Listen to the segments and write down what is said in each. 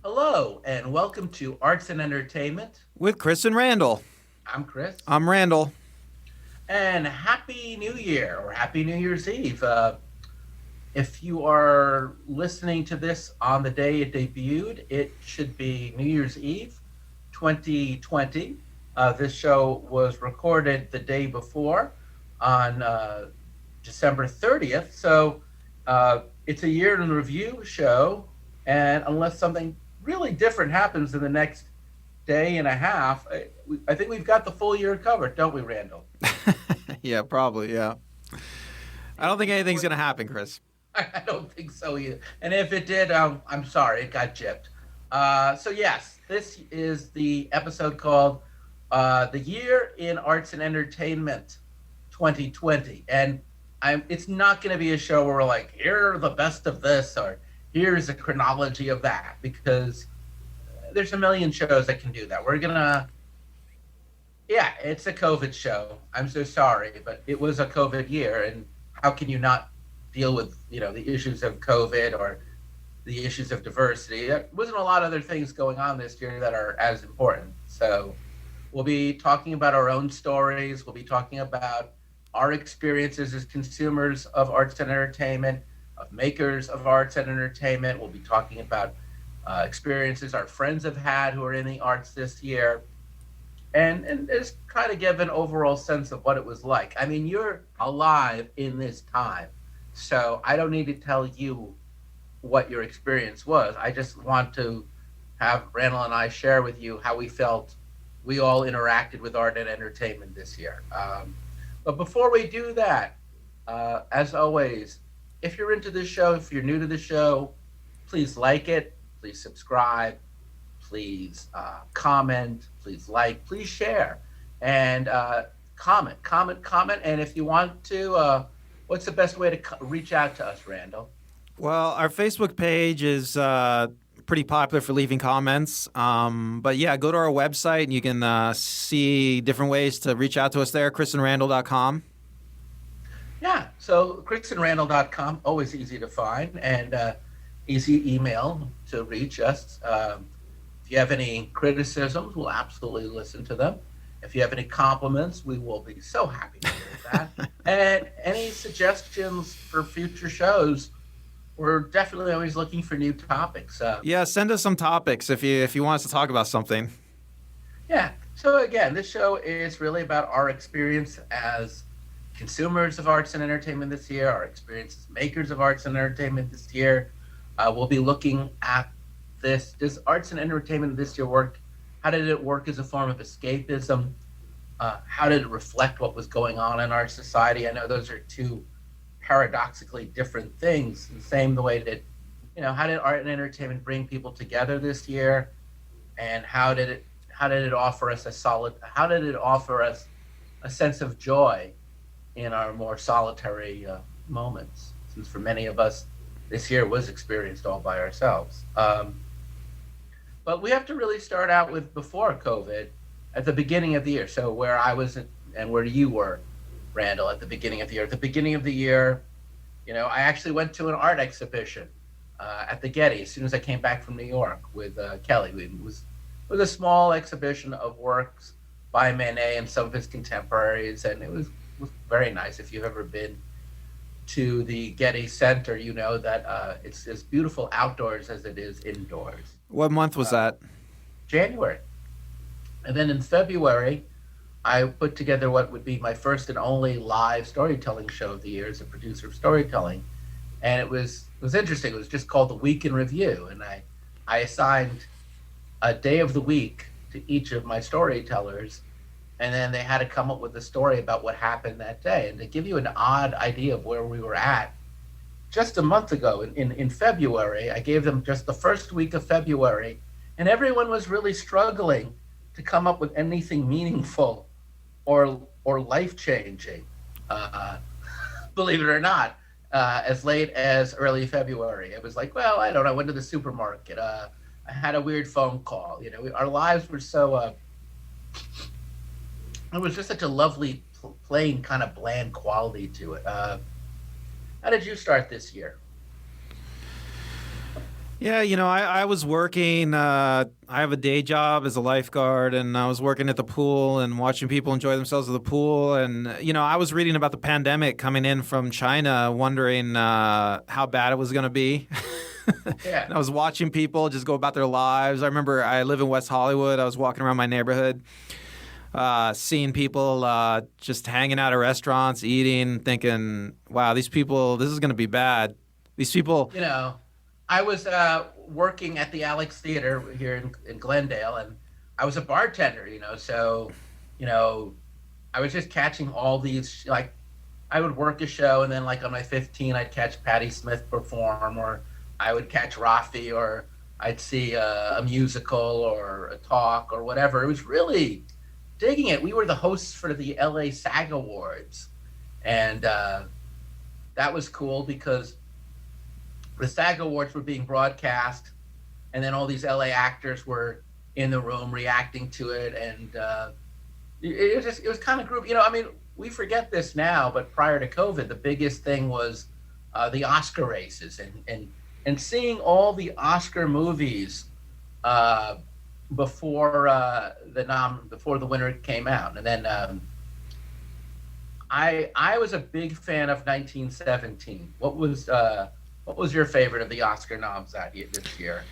Hello, and welcome to Arts and Entertainment. With Chris and Randall. I'm Chris, I'm Randall. and Happy New Year or Happy New Year's Eve. If you are listening to this on the day it debuted, it should be New Year's Eve 2020. This show was recorded the day before on December 30th. It's a year in review show, and unless something really different happens in the next day and a half, I think we've got the full year covered, don't we, Randall? Yeah, probably, yeah. I don't think Anything anything's before? going to happen, Chris. I don't think so either. And if it did, I'm sorry, it got gypped. Yes, this is the episode called "The Year in Arts and Entertainment 2020," and it's not going to be a show where we're like, "Here are the best of this," or "Here's a chronology of that," because there's a million shows that can do that. Yeah, it's a COVID show. I'm so sorry, but it was a COVID year, and how can you not deal with the issues of COVID or the issues of diversity? There wasn't a lot of other things going on this year that are as important. So we'll be talking about our own stories. We'll be talking about our experiences as consumers of arts and entertainment, of makers of arts and entertainment. We'll be talking about experiences our friends have had who are in the arts this year, and just try to give an overall sense of what it was like. I mean, you're alive in this time, so I don't need to tell you what your experience was. I just want to have Randall and I share with you how we felt we all interacted with art and entertainment this year. But before we do that, as always, if you're into this show, if you're new to the show, please like it, please subscribe, please comment, please like, please share, and comment. And if you want to, what's the best way to reach out to us, Randall? Well, our Facebook page is pretty popular for leaving comments. But yeah, go to our website and you can see different ways to reach out to us there, chrisandrandall.com. Yeah, so chrisandrandall.com, always easy to find, and easy email to reach us. If you have any criticisms, we'll absolutely listen to them. If you have any compliments, we will be so happy to hear that. And any suggestions for future shows, we're definitely always looking for new topics. Yeah, send us some topics if you want us to talk about something. Yeah. So again, this show is really about our experience as consumers of arts and entertainment this year, our experience as makers of arts and entertainment this year. We'll be looking at this. Does arts and entertainment this year work? How did it work as a form of escapism? How did it reflect what was going on in our society? I know those are two paradoxically different things. The same the way that, how did art and entertainment bring people together this year, and how did it offer us how did it offer us a sense of joy in our more solitary moments? Since for many of us, this year was experienced all by ourselves. But we have to really start out with before COVID, at the beginning of the year. So where I was and where you were, Randall, at the beginning of the year. At the beginning of the year, I actually went to an art exhibition at the Getty as soon as I came back from New York with Kelly. It was a small exhibition of works by Manet and some of his contemporaries, and it was very nice. If you've ever been to the Getty Center, you know that it's as beautiful outdoors as it is indoors. What month was that? January. And then in February, I put together what would be my first and only live storytelling show of the year as a producer of storytelling. And it was interesting. It was just called The Week in Review. And I assigned a day of the week to each of my storytellers. And then they had to come up with a story about what happened that day. And to give you an odd idea of where we were at, just a month ago in February, I gave them just the first week of February, and everyone was really struggling to come up with anything meaningful or life changing. Believe it or not, as late as early February, it was like, well, I don't know. I went to the supermarket. I had a weird phone call. Our lives were so. It was just such a lovely, plain, kind of bland quality to it. How did you start this year? Yeah, I was working. I have a day job as a lifeguard, and I was working at the pool and watching people enjoy themselves at the pool. And, I was reading about the pandemic coming in from China, wondering how bad it was going to be. Yeah. And I was watching people just go about their lives. I remember I live in West Hollywood. I was walking around my neighborhood, seeing people just hanging out at restaurants, eating, thinking, wow, these people, this is going to be bad. These people. You know, I was working at the Alex Theater here in Glendale, and I was a bartender. So you know, I was just catching all these like I would work a show, and then like on my 15, I'd catch Patti Smith perform, or I would catch Rafi, or I'd see a musical or a talk or whatever. It was really digging it. We were the hosts for the LA SAG Awards, and that was cool because the SAG Awards were being broadcast, and then all these LA actors were in the room reacting to it, and it was kind of groovy. I mean, we forget this now, but prior to COVID, the biggest thing was the Oscar races, and seeing all the Oscar movies uh, before before the winner came out, and then I was a big fan of 1917. What was your favorite of the Oscar noms this year?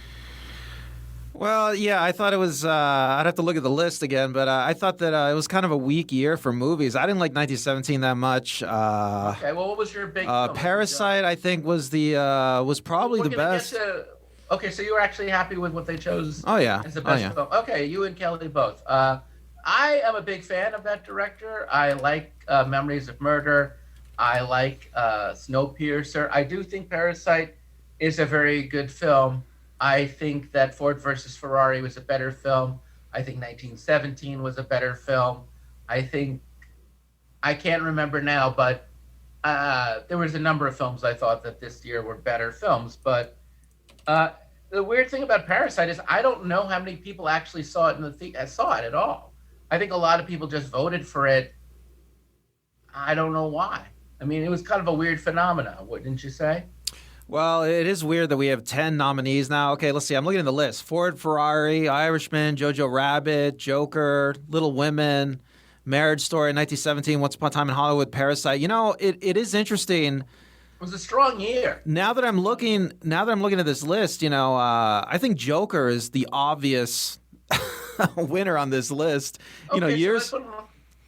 Well, yeah, I thought it was. I'd have to look at the list again, but I thought that it was kind of a weak year for movies. I didn't like 1917 that much. Okay, well, what was your big film? Parasite, I think, was probably We're the gonna best. get to. Okay, so you were actually happy with what they chose Oh yeah, as the oh best yeah. film. Okay, you and Kelly both. I am a big fan of that director. I like Memories of Murder. I like Snowpiercer. I do think Parasite is a very good film. I think that Ford versus Ferrari was a better film. I think 1917 was a better film. I think I can't remember now, but there was a number of films I thought that this year were better films. But uh, the weird thing about Parasite is I don't know how many people actually saw it saw it at all. I think a lot of people just voted for it. I don't know why. I mean, it was kind of a weird phenomenon, wouldn't you say? Well, it is weird that we have 10 nominees now. Okay, let's see. I'm looking at the list: Ford, Ferrari, Irishman, Jojo Rabbit, Joker, Little Women, Marriage Story, 1917, Once Upon a Time in Hollywood, Parasite. It is interesting. It was a strong year. Now that I'm looking at this list, I think Joker is the obvious winner on this list. Okay, so Years that's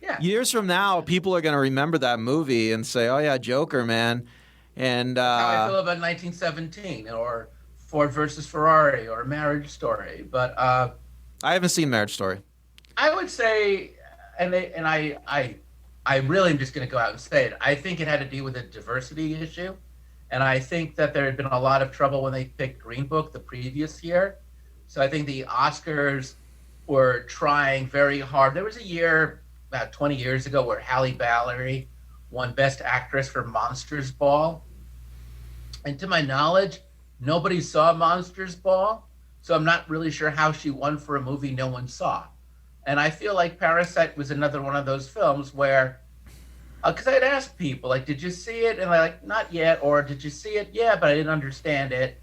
yeah. years from now, people are going to remember that movie and say, "Oh yeah, Joker, man." And How I feel about 1917 or Ford versus Ferrari or Marriage Story, but I haven't seen Marriage Story. I would say, I really am just going to go out and say it. I think it had to do with a diversity issue, and I think that there had been a lot of trouble when they picked Green Book the previous year. So I think the Oscars were trying very hard. There was a year about 20 years ago where Halle Berry won Best Actress for Monsters Ball, and to my knowledge, nobody saw Monsters Ball, so I'm not really sure how she won for a movie no one saw. And I feel like Parasite was another one of those films where, because I'd ask people, like, did you see it? And they're like, not yet. Or did you see it? Yeah, but I didn't understand it.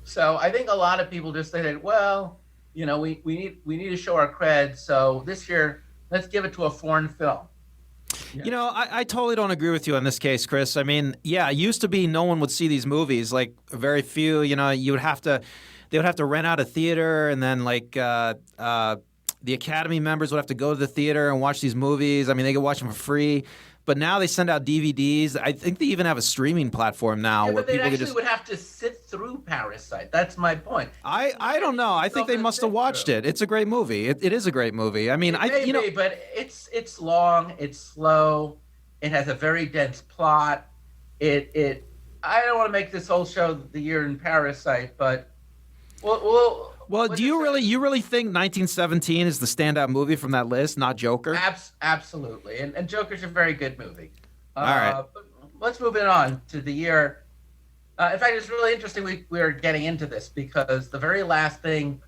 So I think a lot of people just say, well, we need to show our cred. So this year, let's give it to a foreign film. Yeah. I totally don't agree with you on this case, Chris. I mean, yeah, it used to be no one would see these movies, like very few. They would have to rent out a theater, and then the Academy members would have to go to the theater and watch these movies. I mean, they could watch them for free. But now they send out DVDs. I think they even have a streaming platform now Yeah, where but they people actually can just. would have to sit through Parasite. That's my point. I don't know. I think they must have watched it. It's a great movie. It is a great movie. I mean, It may be, but it's long, it's slow, it has a very dense plot. It I don't want to make this whole show the year in Parasite, but Well, let's do you just really think 1917 is the standout movie from that list, not Joker? absolutely, and Joker's a very good movie. All right. But let's move it on to the year. In fact, it's really interesting we are getting into this because the very last thing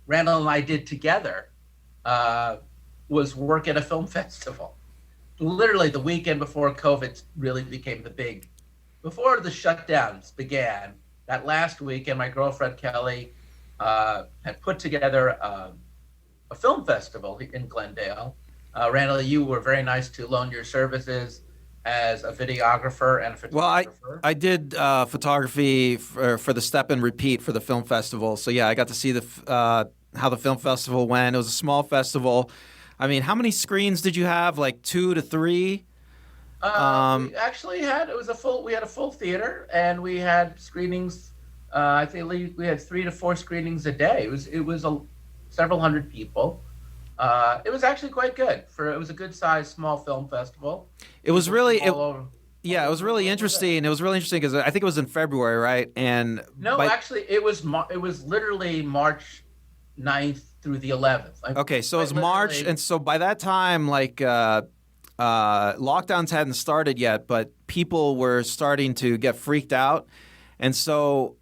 Randall and I did together was work at a film festival. Literally the weekend before COVID really became before the shutdowns began, that last weekend, my girlfriend Kelly had put together a film festival in Glendale. Randall, you were very nice to loan your services as a videographer and a Well, I photographer. I did photography for the Step and Repeat for the film festival. So yeah, I got to see how the film festival went. It was a small festival. I mean, how many screens did you have? Like two to three? We actually had it was a full. We had a full theater, and we had screenings. I think we had 3 to 4 screenings a day. It was several hundred people. It was actually quite good for. It was a good sized small film festival. It was People from really it, all yeah, it was over the really world were there. interesting. It was really interesting because I think it was in February, right? And No, by actually, it was literally March 9th through the 11th. Like okay, so it quite was March, literally. and so by that time, like lockdowns hadn't started yet, but people were starting to get freaked out, and so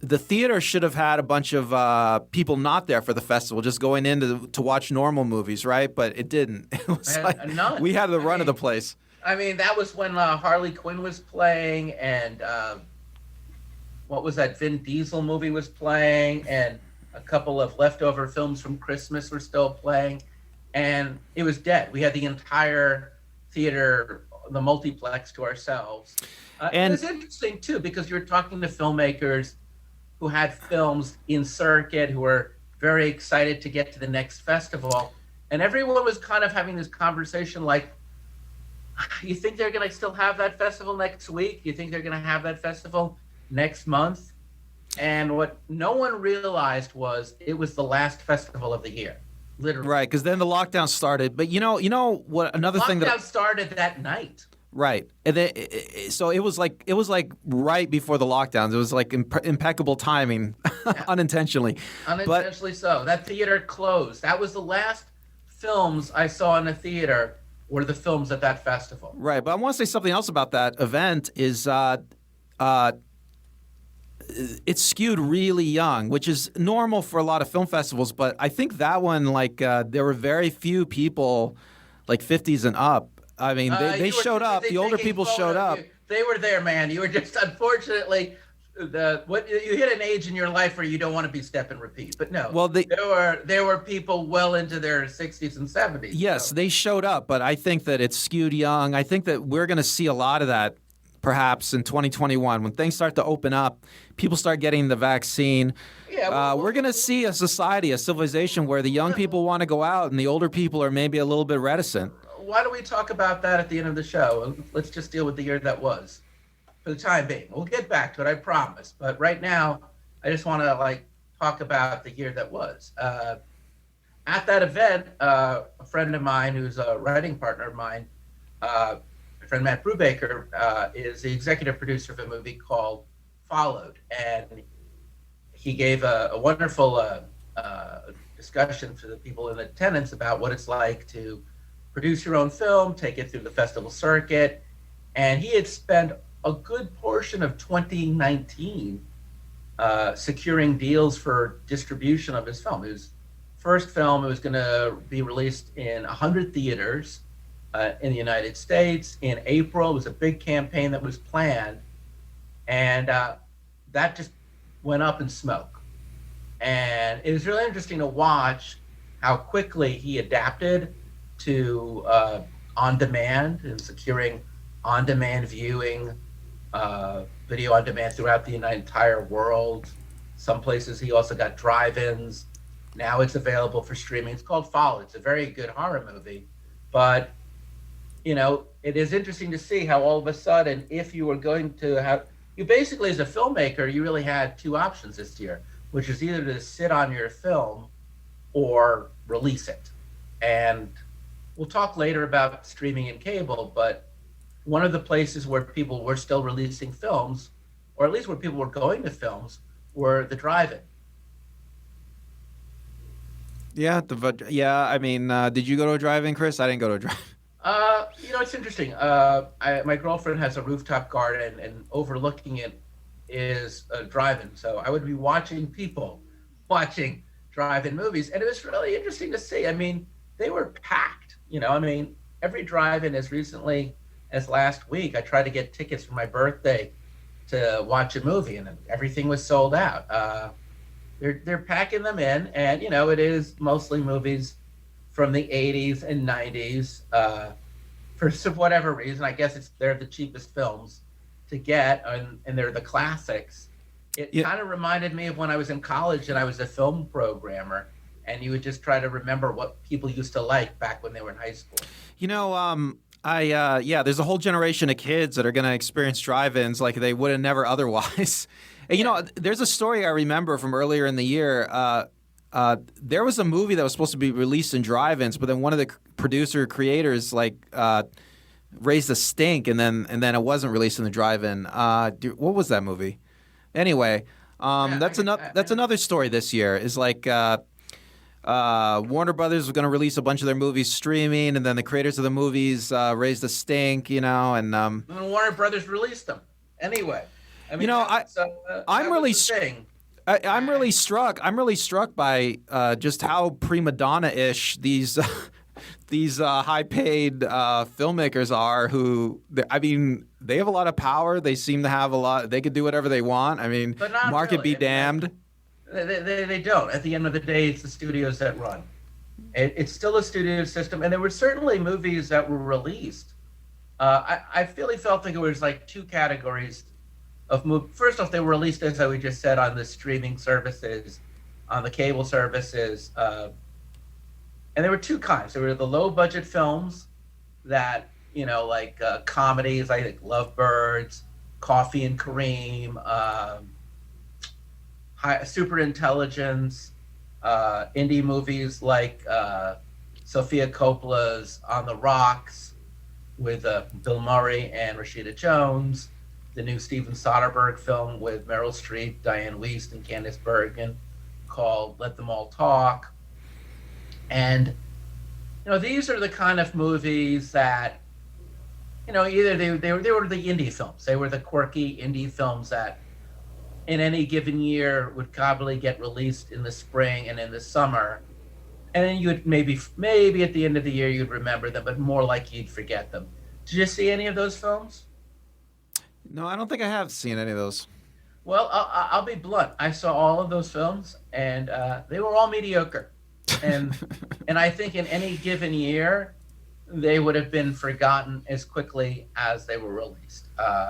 the theater should have had a bunch of people not there for the festival, just going in to watch normal movies, right? But it didn't. It was like And none. we had the I run of the mean, place. I mean that was when Harley Quinn was playing, and what was that Vin Diesel movie was playing, and a couple of leftover films from Christmas were still playing, and it was dead. We had the entire theater, the multiplex, to ourselves. It And was interesting too because you were talking to filmmakers who had films in circuit, who were very excited to get to the next festival, and everyone was kind of having this conversation like, you think they're going to still have that festival next week? You think they're going to have that festival next month? And what no one realized was it was the last festival of the year, literally. right, because then the lockdown started. But you know what? Another thing that Lockdown started that night. right, and then so it was like right before the lockdowns. It was like impeccable timing, Yeah, unintentionally. But unintentionally so. That theater closed. That was the last films I saw in a theater were the films at that festival. right, but I want to say something else about that event is uh, it's skewed really young, which is normal for a lot of film festivals. But I think that one, like, there were very few people, like 50s and up. I mean, they You were showed too up. busy The older taking people showed photos. up. They were there, man. You were just unfortunately what you hit an age in your life where you don't want to be step and repeat. But no, Well, there were people well into their 60s and 70s. yes, So they showed up, but I think that it's skewed young. I think that we're going to see a lot of that perhaps in 2021 when things start to open up, people start getting the vaccine. yeah, We're going to see a society, a civilization where the young people want to go out and the older people are maybe a little bit reticent. why don't we talk about that at the end of the show? Let's just deal with the year that was for the time being. We'll get back to it, I promise. But right now, I just want to like talk about the year that was. At that event, a friend of mine who's a writing partner of mine, my friend Matt Brubaker, is the executive producer of a movie called Followed. And he gave a wonderful discussion to the people in attendance about what it's like to produce your own film, take it through the festival circuit. And he had spent a good portion of 2019 securing deals for distribution of his film. His first film, it was going to be released in 100 theaters in the United States in April. It was a big campaign that was planned, and that just went up in smoke. And it was really interesting to watch how quickly he adapted to on demand and securing on demand viewing, video on demand throughout the entire world. Some places he also got drive ins. Now it's available for streaming. It's called Follow. It's a very good horror movie. But, it is interesting to see how all of a sudden, if you were going to have, you basically, as a filmmaker, you really had two options this year, which is either to sit on your film or release it. And we'll talk later about streaming and cable, but one of the places where people were still releasing films, or at least where people were going to films, were the drive-in. Yeah, yeah. I mean, did you go to a drive-in, Chris? I didn't go to a drive. It's interesting. My girlfriend has a rooftop garden, and overlooking it is a drive-in. So I would be watching people watching drive-in movies, and it was really interesting to see. I mean, they were packed. Every drive-in as recently as last week, I tried to get tickets for my birthday to watch a movie, and everything was sold out. They're packing them in, and it is mostly movies from the 80s and 90s. For whatever reason, I guess they're the cheapest films to get, and they're the classics. It Yeah, kind of reminded me of when I was in college and I was a film programmer, and you would just try to remember what people used to like back when they were in high school. yeah, there's a whole generation of kids that are going to experience drive-ins like they would have never otherwise. And, Yeah. there's a story I remember from earlier in the year. There was a movie that was supposed to be released in drive-ins, but then one of the creators raised a stink, and then it wasn't released in the drive-in. What was that movie? Anyway, Yeah, that's another story this year. Is like Warner Brothers was going to release a bunch of their movies streaming, and then the creators of the movies raised a stink, and and Warner Brothers released them anyway. I mean, I'm that really was the thing. I'm really struck. I'm really struck by just how prima donna-ish these these high-paid filmmakers are. I mean, they have a lot of power. They seem to have a lot. They could do whatever they want. I mean, But not market really. be damned. They don't. At the end of the day, it's the studios that run. It's still a studio system, and there were certainly movies that were released. I really felt like it was like two categories of movies. First off, they were released, as we just said, on the streaming services, on the cable services, and there were two kinds. There were the low-budget films that, like comedies, I think Lovebirds, Coffee and Kareem, Super Intelligence, indie movies like Sofia Coppola's On the Rocks with Bill Murray and Rashida Jones, the new Steven Soderbergh film with Meryl Streep, Diane Wiest, and Candice Bergen called Let Them All Talk. And, these are the kind of movies that, either they were the indie films. They were the quirky indie films that in any given year would probably get released in the spring and in the summer. And then you would maybe at the end of the year you'd remember them, but more like you'd forget them. Did you see any of those films? No, I don't think I have seen any of those. Well, I'll be blunt. I saw all of those films, and they were all mediocre. And and I think in any given year, they would have been forgotten as quickly as they were released.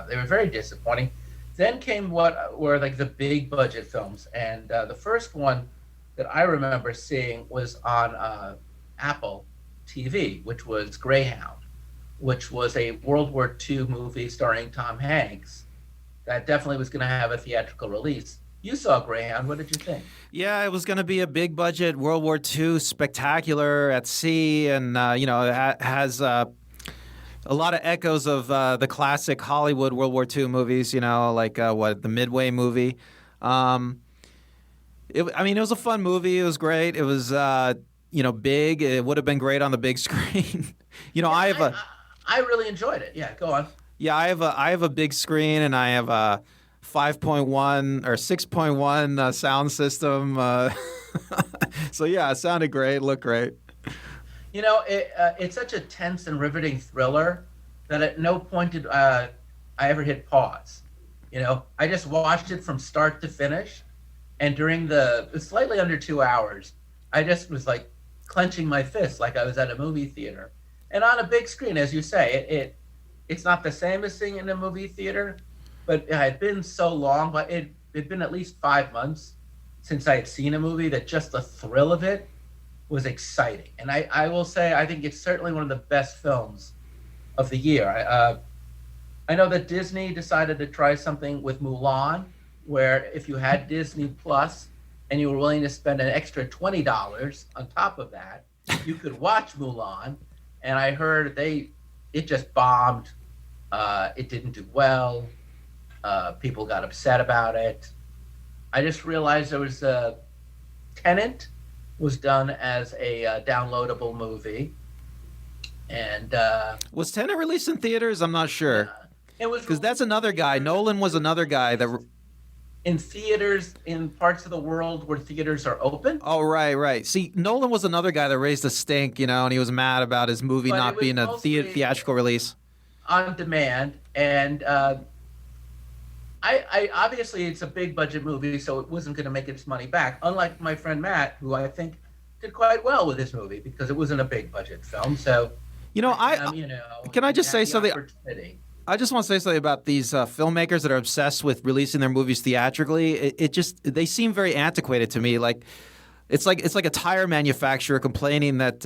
They were very disappointing. Then came what were like the big budget films, and the first one that I remember seeing was on Apple TV, which was Greyhound, which was a World War II movie starring Tom Hanks that definitely was going to have a theatrical release. You saw Greyhound. What did you think? Yeah, it was going to be a big budget World War II spectacular at sea, and it has a lot of echoes of the classic Hollywood World War II movies. Like the Midway movie. It was a fun movie. It was great. It was big. It would have been great on the big screen. I really enjoyed it. Yeah, go on. Yeah, I have a big screen, and I have a 5.1 or 6.1 sound system. So yeah, it sounded great, looked great. It's such a tense and riveting thriller that at no point did I ever hit pause. I just watched it from start to finish, and during the slightly under 2 hours, I just was like clenching my fists like I was at a movie theater. And on a big screen, as you say, it's not the same as seeing in a movie theater, but it had been so long, but it'd been at least 5 months since I had seen a movie that just the thrill of it was exciting. And I will say, I think it's certainly one of the best films of the year. I know that Disney decided to try something with Mulan, where if you had Disney Plus and you were willing to spend an extra $20 on top of that, you could watch Mulan. And I heard it just bombed. It didn't do well. People got upset about it. I just realized there was Tenet was done as a downloadable movie, and Was Tenet released in theaters? I'm not sure. It was Because that's another guy. Nolan was another guy that. in theaters in parts of the world where theaters are open. Oh, right. See, Nolan was another guy that raised a stink, and he was mad about his movie But not it was being a mostly theatrical release. On demand, and I obviously it's a big budget movie, so it wasn't going to make its money back. Unlike my friend Matt, who I think did quite well with this movie because it wasn't a big budget film. So You know, for I him, can I he just had say the something? opportunity. I just want to say something about these filmmakers that are obsessed with releasing their movies theatrically. It just they seem very antiquated to me. Like it's like a tire manufacturer complaining that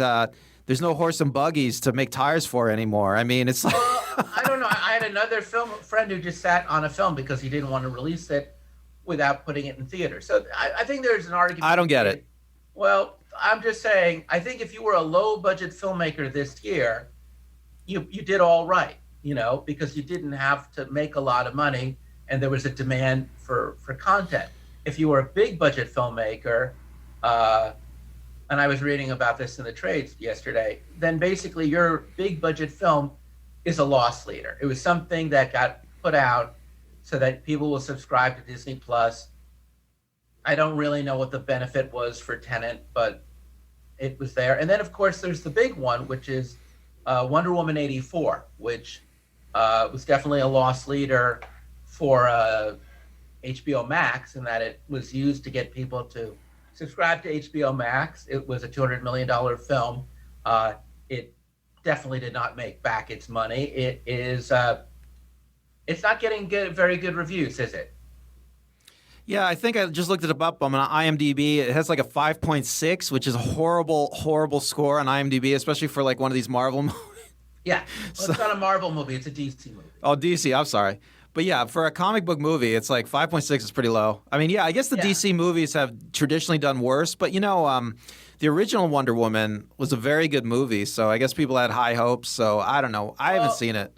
there's no horse and buggies to make tires for anymore. I mean, it's like Well, I don't know. I had another film friend who just sat on a film because he didn't want to release it without putting it in theater. So I think there's an argument I to don't be get made. it. Well, I'm just saying. I think if you were a low budget filmmaker this year, you did all right, because you didn't have to make a lot of money and there was a demand for content. If you were a big budget filmmaker, uh, and I was reading about this in the trades yesterday, then basically your big budget film is a loss leader. It was something that got put out so that people will subscribe to Disney Plus. I don't really know what the benefit was for Tenant, but it was there. And then, of course, there's the big one, which is Wonder Woman 84, which was definitely a loss leader for HBO Max in that it was used to get people to subscribe to HBO Max. It was a $200 million film. It definitely did not make back its money. It's not getting very good reviews, is it? Yeah, I think I just looked it up. I'm on IMDb. It has like a 5.6, which is a horrible, horrible score on IMDb, especially for like one of these Marvel movies. Yeah. Well, it's not a Marvel movie. It's a DC movie. Oh, DC. I'm sorry. But yeah, for a comic book movie, it's like 5.6 is pretty low. I mean, yeah, I guess the Yeah. DC movies have traditionally done worse, but the original Wonder Woman was a very good movie, so I guess people had high hopes. So I don't know. I haven't Well, seen it.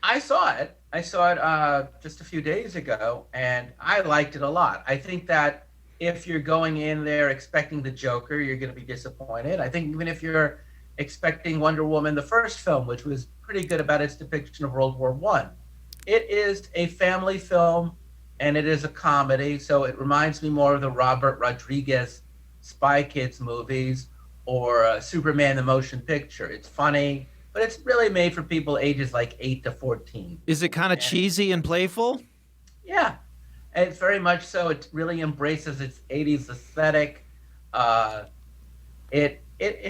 I saw it. I saw it just a few days ago, and I liked it a lot. I think that if you're going in there expecting the Joker, you're going to be disappointed. I think even if you're expecting Wonder Woman, the first film, which was pretty good about its depiction of World War One, it is a family film and it is a comedy. So it reminds me more of the Robert Rodriguez Spy Kids movies or Superman the Motion Picture. It's funny, but it's really made for people ages like 8 to 14. Is it kind of And cheesy and playful? yeah, it's very much so. It really embraces its 80s aesthetic. Uh, it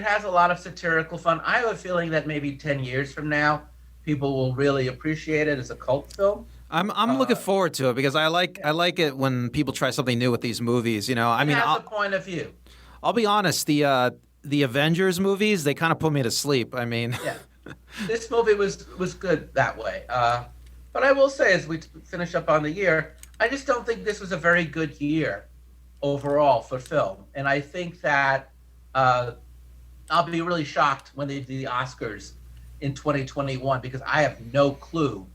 has a lot of satirical fun. I have a feeling that maybe 10 years from now, people will really appreciate it as a cult film. I'm looking Uh, forward to it because I yeah, like it when people try something new with these movies. I it mean, has a point of view. I'll be honest. The Avengers movies they kind of put me to sleep. I mean, Yeah, this movie was good that way. But I will say, as we finish up on the year, I just don't think this was a very good year overall for film. And I think that uh, I'll be really shocked when they do the Oscars in 2021 because I have no clue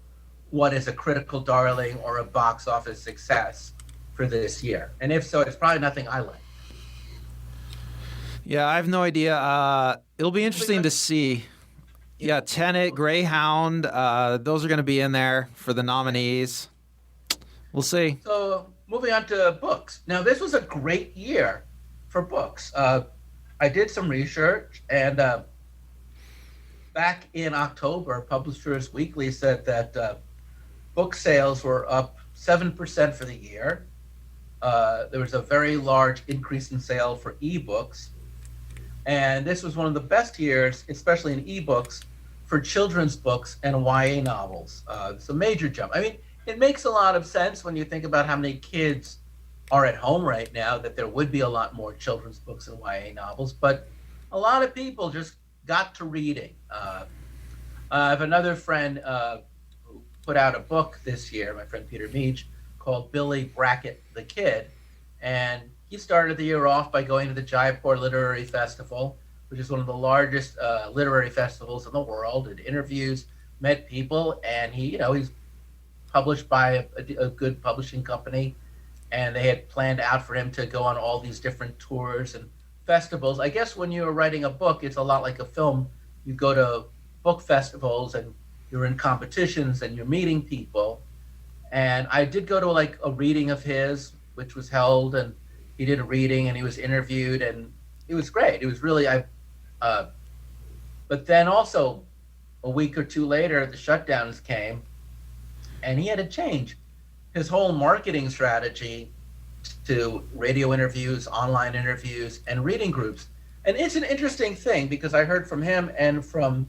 what is a critical darling or a box office success for this year. And if so, it's probably nothing I like. yeah, I have no idea. It'll be Moving interesting on, to see. Yeah, Tenet, Greyhound, those are going to be in there for the nominees. We'll see. so moving on to books. Now, this was a great year for books. I did some research, and back in October, Publishers Weekly said that book sales were up 7% for the year. There was a very large increase in sale for ebooks. And this was one of the best years, especially in ebooks, for children's books and YA novels. It's a major jump. I mean, it makes a lot of sense when you think about how many kids are at home right now that there would be a lot more children's books and YA novels. But a lot of people just got to reading. I have another friend who put out a book this year, my friend Peter Meach, called Billy Brackett the Kid. And he started the year off by going to the Jaipur Literary Festival, which is one of the largest literary festivals in the world. Did interviews, met people, and he's published by a good publishing company. And they had planned out for him to go on all these different tours and festivals. I guess when you're writing a book, it's a lot like a film. You go to book festivals and you're in competitions and you're meeting people. And I did go to like a reading of his, which was held, and he did a reading and he was interviewed, and it was great. It was really but then also a week or two later, the shutdowns came, and he had to change his whole marketing strategy to radio interviews, online interviews, and reading groups. And it's an interesting thing because I heard from him and from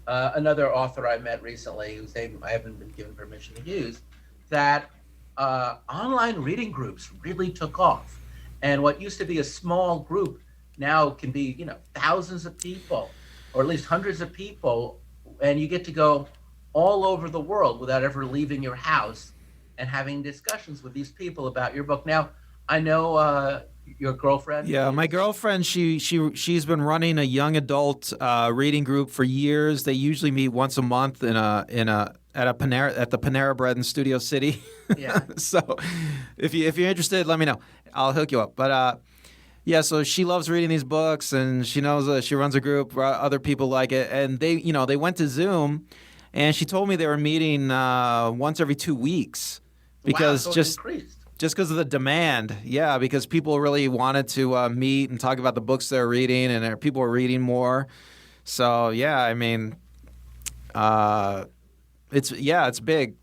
another author I met recently, whose name I haven't been given permission to use, that online reading groups really took off. And what used to be a small group now can be, thousands of people, or at least hundreds of people, and you get to go all over the world without ever leaving your house and having discussions with these people about your book. Now, I know your girlfriend Yeah, my is. girlfriend, she's been running a young adult reading group for years. They usually meet once a month at the Panera Bread in Studio City. Yeah. So, if you're interested, let me know. I'll hook you up. But yeah, so she loves reading these books, and she knows she runs a group. Other people like it, and they went to Zoom, and she told me they were meeting once every 2 weeks Wow, because so it just increased. just because of the demand. Yeah, because people really wanted to meet and talk about the books they're reading, and people are reading more. So yeah, I mean, it's big.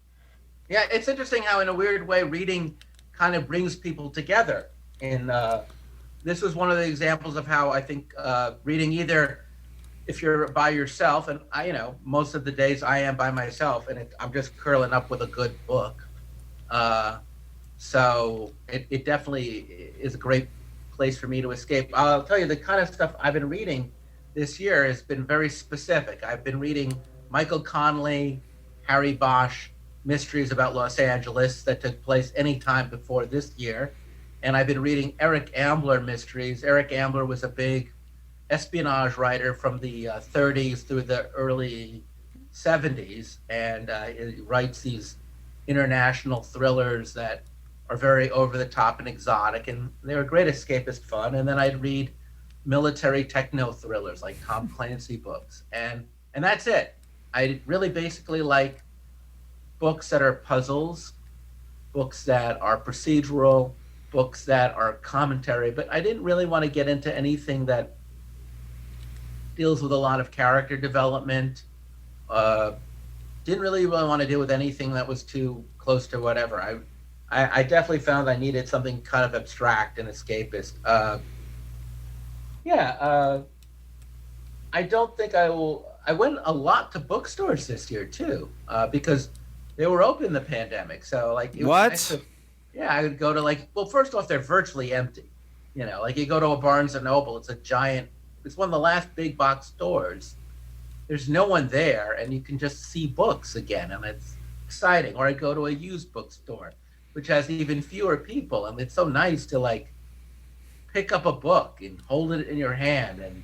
Yeah, it's interesting how, in a weird way, reading kind of brings people together. And this was one of the examples of how I think reading, either if you're by yourself, and most of the days I am by myself, and I'm just curling up with a good book. Uh, so it definitely is a great place for me to escape. I'll tell you, the kind of stuff I've been reading this year has been very specific. I've been reading Michael Connelly, Harry Bosch mysteries about Los Angeles that took place any time before this year. And I've been reading Eric Ambler mysteries. Eric Ambler was a big espionage writer from the 30s through the early 70s, and he writes these international thrillers that are very over the top and exotic, and they were great escapist fun. And then I'd read military techno thrillers like Tom Clancy books, and that's it. I really basically like books that are puzzles, books that are procedural, books that are commentary, but I didn't really want to get into anything that deals with a lot of character development. Uh, didn't really want to deal with anything that was too close to whatever. I definitely found I needed something kind of abstract and escapist. Yeah, I don't think I will. I went a lot to bookstores this year too, because they were open in the pandemic. So like, it was nice What? to, yeah, I would go to, like, well, first off, they're virtually empty. Like you go to a Barnes and Noble, it's a giant. It's one of the last big box stores. There's no one there, and you can just see books again, and it's exciting. Or I go to a used bookstore, which has even fewer people, and it's so nice to, like, pick up a book and hold it in your hand, and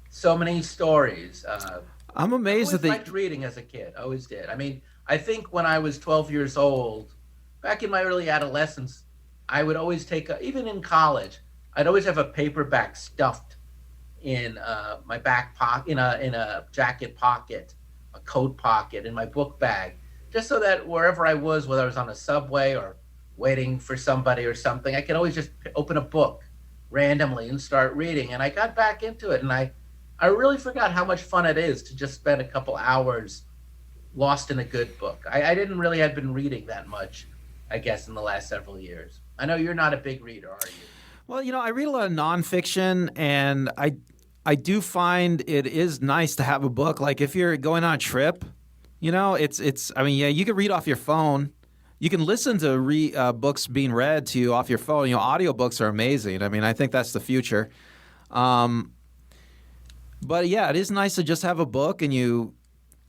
so many stories. I'm I've amazed that always they. liked reading as a kid. Always did. I mean, I think when I was 12 years old, back in my early adolescence, I would always even in college, I'd always have a paperback stuffed in my back pocket, in a jacket pocket, a coat pocket, in my book bag, just so that wherever I was, whether I was on a subway or waiting for somebody or something, I could always just open a book randomly and start reading. And I got back into it, and I really forgot how much fun it is to just spend a couple hours lost in a good book. I didn't really have been reading that much, I guess, in the last several years. I know you're not a big reader, are you? Well, I read a lot of nonfiction, and I do find it is nice to have a book. Like if you're going on a trip, it's. I mean, yeah, you can read off your phone. You can listen to books being read to you off your phone. Audiobooks are amazing. I mean, I think that's the future. But yeah, it is nice to just have a book, and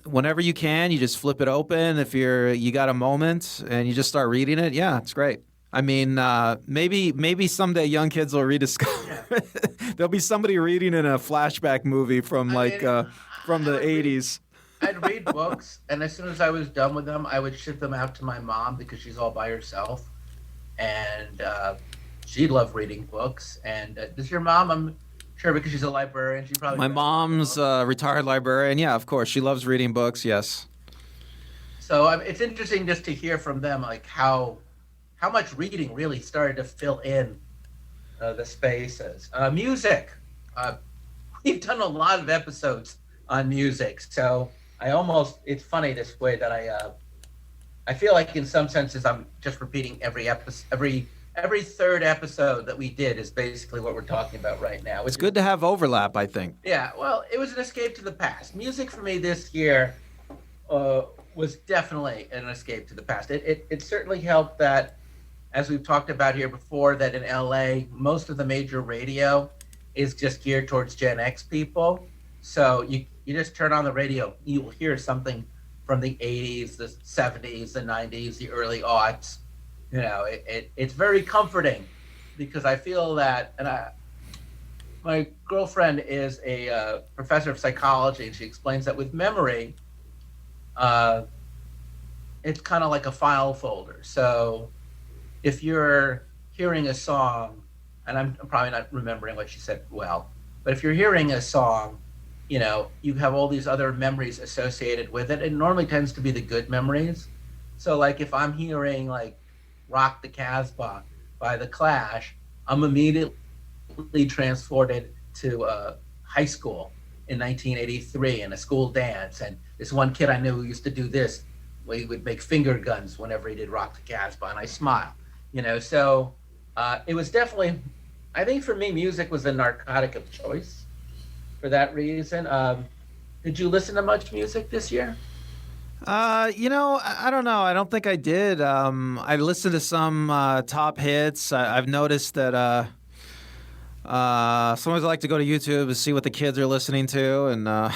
whenever you can, you just flip it open. If you got a moment and you just start reading it, yeah, it's great. I mean, maybe someday young kids will rediscover. There'll be somebody reading in a flashback movie from I mean, from I the would read. '80s. I'd read books, and as soon as I was done with them, I would ship them out to my mom because she's all by herself, and she loved reading books. And does your mom? I'm sure, because she's a librarian. She probably My read a lot of mom's books. a retired librarian. Yeah, of course, she loves reading books. Yes. So it's interesting just to hear from them, like how much reading really started to fill in the spaces. Music. Uh, we've done a lot of episodes on music, so it's funny this way that I feel like in some senses I'm just repeating every episode, every third episode that we did is basically what we're talking about right now, It's which is good to have overlap, I think. yeah. Well, it was an escape to the past. Music for me this year uh, was definitely an escape to the past. It certainly helped that, as we've talked about here before, that in LA, most of the major radio is just geared towards Gen X people. So you just turn on the radio, you will hear something from the 80s, the 70s, the 90s, the early aughts. It's very comforting because I feel that, my girlfriend is a professor of psychology, and she explains that with memory, uh, it's kind of like a file folder. So if you're hearing a song, and I'm probably not remembering what she said well, but if you're hearing a song, you have all these other memories associated with it. It normally tends to be the good memories. So, like, if I'm hearing, like, Rock the Casbah by The Clash, I'm immediately transported to high school in 1983 in a school dance. And this one kid I knew who used to do this, where he would make finger guns whenever he did Rock the Casbah, and I smile. So it was definitely, I think for me, music was a narcotic of choice for that reason. Did you listen to much music this year? I don't know. I don't think I did. I listened to some top hits. I've noticed that sometimes I like to go to YouTube and see what the kids are listening to, and I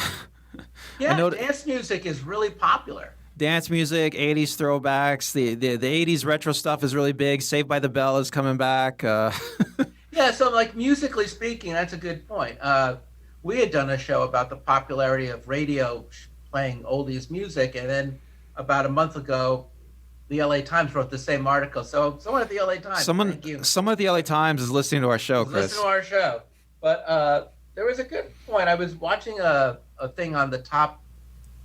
Yeah, know dance music is really popular. dance music, '80s throwbacks. The '80s retro stuff is really big. Saved by the Bell is coming back. Yeah, so like musically speaking, that's a good point. We had done a show about the popularity of radio playing oldies music, and then about a month ago, the LA Times wrote the same article. So someone at the LA Times, thank you, Someone at the LA Times is listening to our show, listen to Chris. our show. But there was a good point. I was watching a thing on the top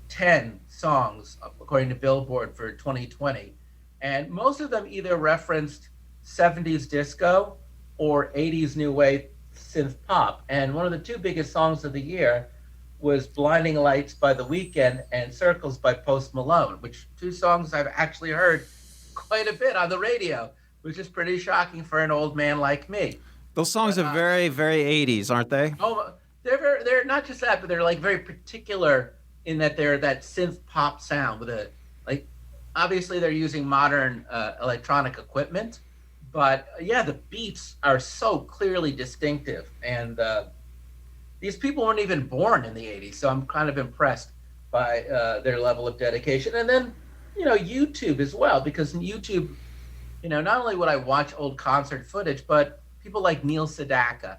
10 songs according to Billboard for 2020, and most of them either referenced 70s disco or 80s new wave synth pop. And one of the two biggest songs of the year was Blinding Lights by The Weeknd and Circles by Post Malone, which two songs I've actually heard quite a bit on the radio, which is pretty shocking for an old man like me. Those songs But are very, very '80s, aren't they? oh, they're not just that, but they're like very particular in that they're that synth pop sound with a like. Obviously, they're using modern electronic equipment, but yeah, the beats are so clearly distinctive, and these people weren't even born in the '80s, so I'm kind of impressed by their level of dedication. And then, YouTube as well, because in YouTube, not only would I watch old concert footage, but people like Neil Sedaka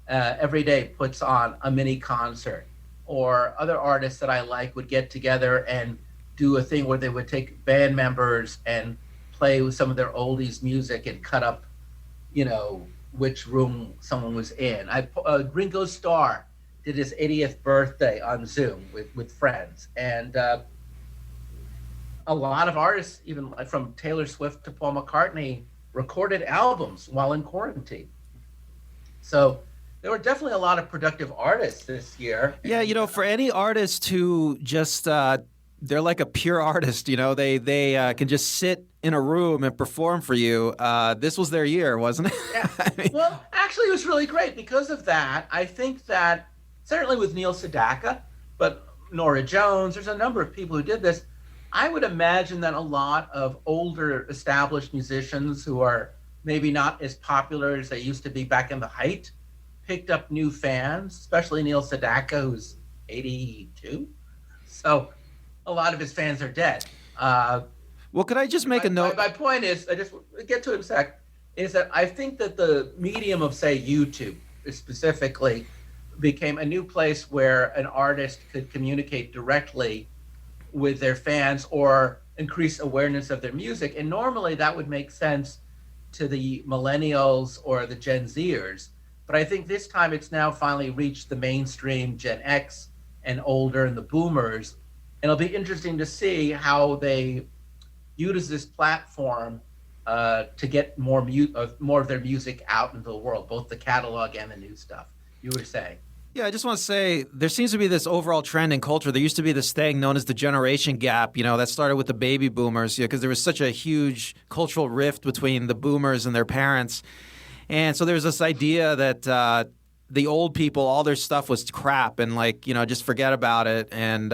every day puts on a mini concert, or other artists that I like would get together and do a thing where they would take band members and play with some of their oldies music and cut up, which room someone was in. Ringo Starr did his 80th birthday on Zoom with friends, and a lot of artists, even from Taylor Swift to Paul McCartney, recorded albums while in quarantine. So there were definitely a lot of productive artists this year. Yeah, for any artist who just they're like a pure artist, they can just sit in a room and perform for you. This was their year, wasn't it? Yeah. I mean, Well, actually, it was really great because of that. I think that certainly with Neil Sedaka, but Nora Jones, there's a number of people who did this. I would imagine that a lot of older established musicians who are maybe not as popular as they used to be back in the height picked up new fans, especially Neil Sedaka, who's 82. So a lot of his fans are dead. well, could I just make a note? My point is, I just get to it in a sec, is that I think that the medium of, say, YouTube specifically became a new place where an artist could communicate directly with their fans or increase awareness of their music. And normally that would make sense to the millennials or the Gen Zers. But I think this time it's now finally reached the mainstream Gen X and older and the boomers. And it'll be interesting to see how they use this platform to get more of their music out into the world, both the catalog and the new stuff. You were saying. Yeah, I just want to say there seems to be this overall trend in culture. There used to be this thing known as the generation gap, that started with the baby boomers, because there was such a huge cultural rift between the boomers and their parents. And so there's this idea that the old people, all their stuff was crap and just forget about it. And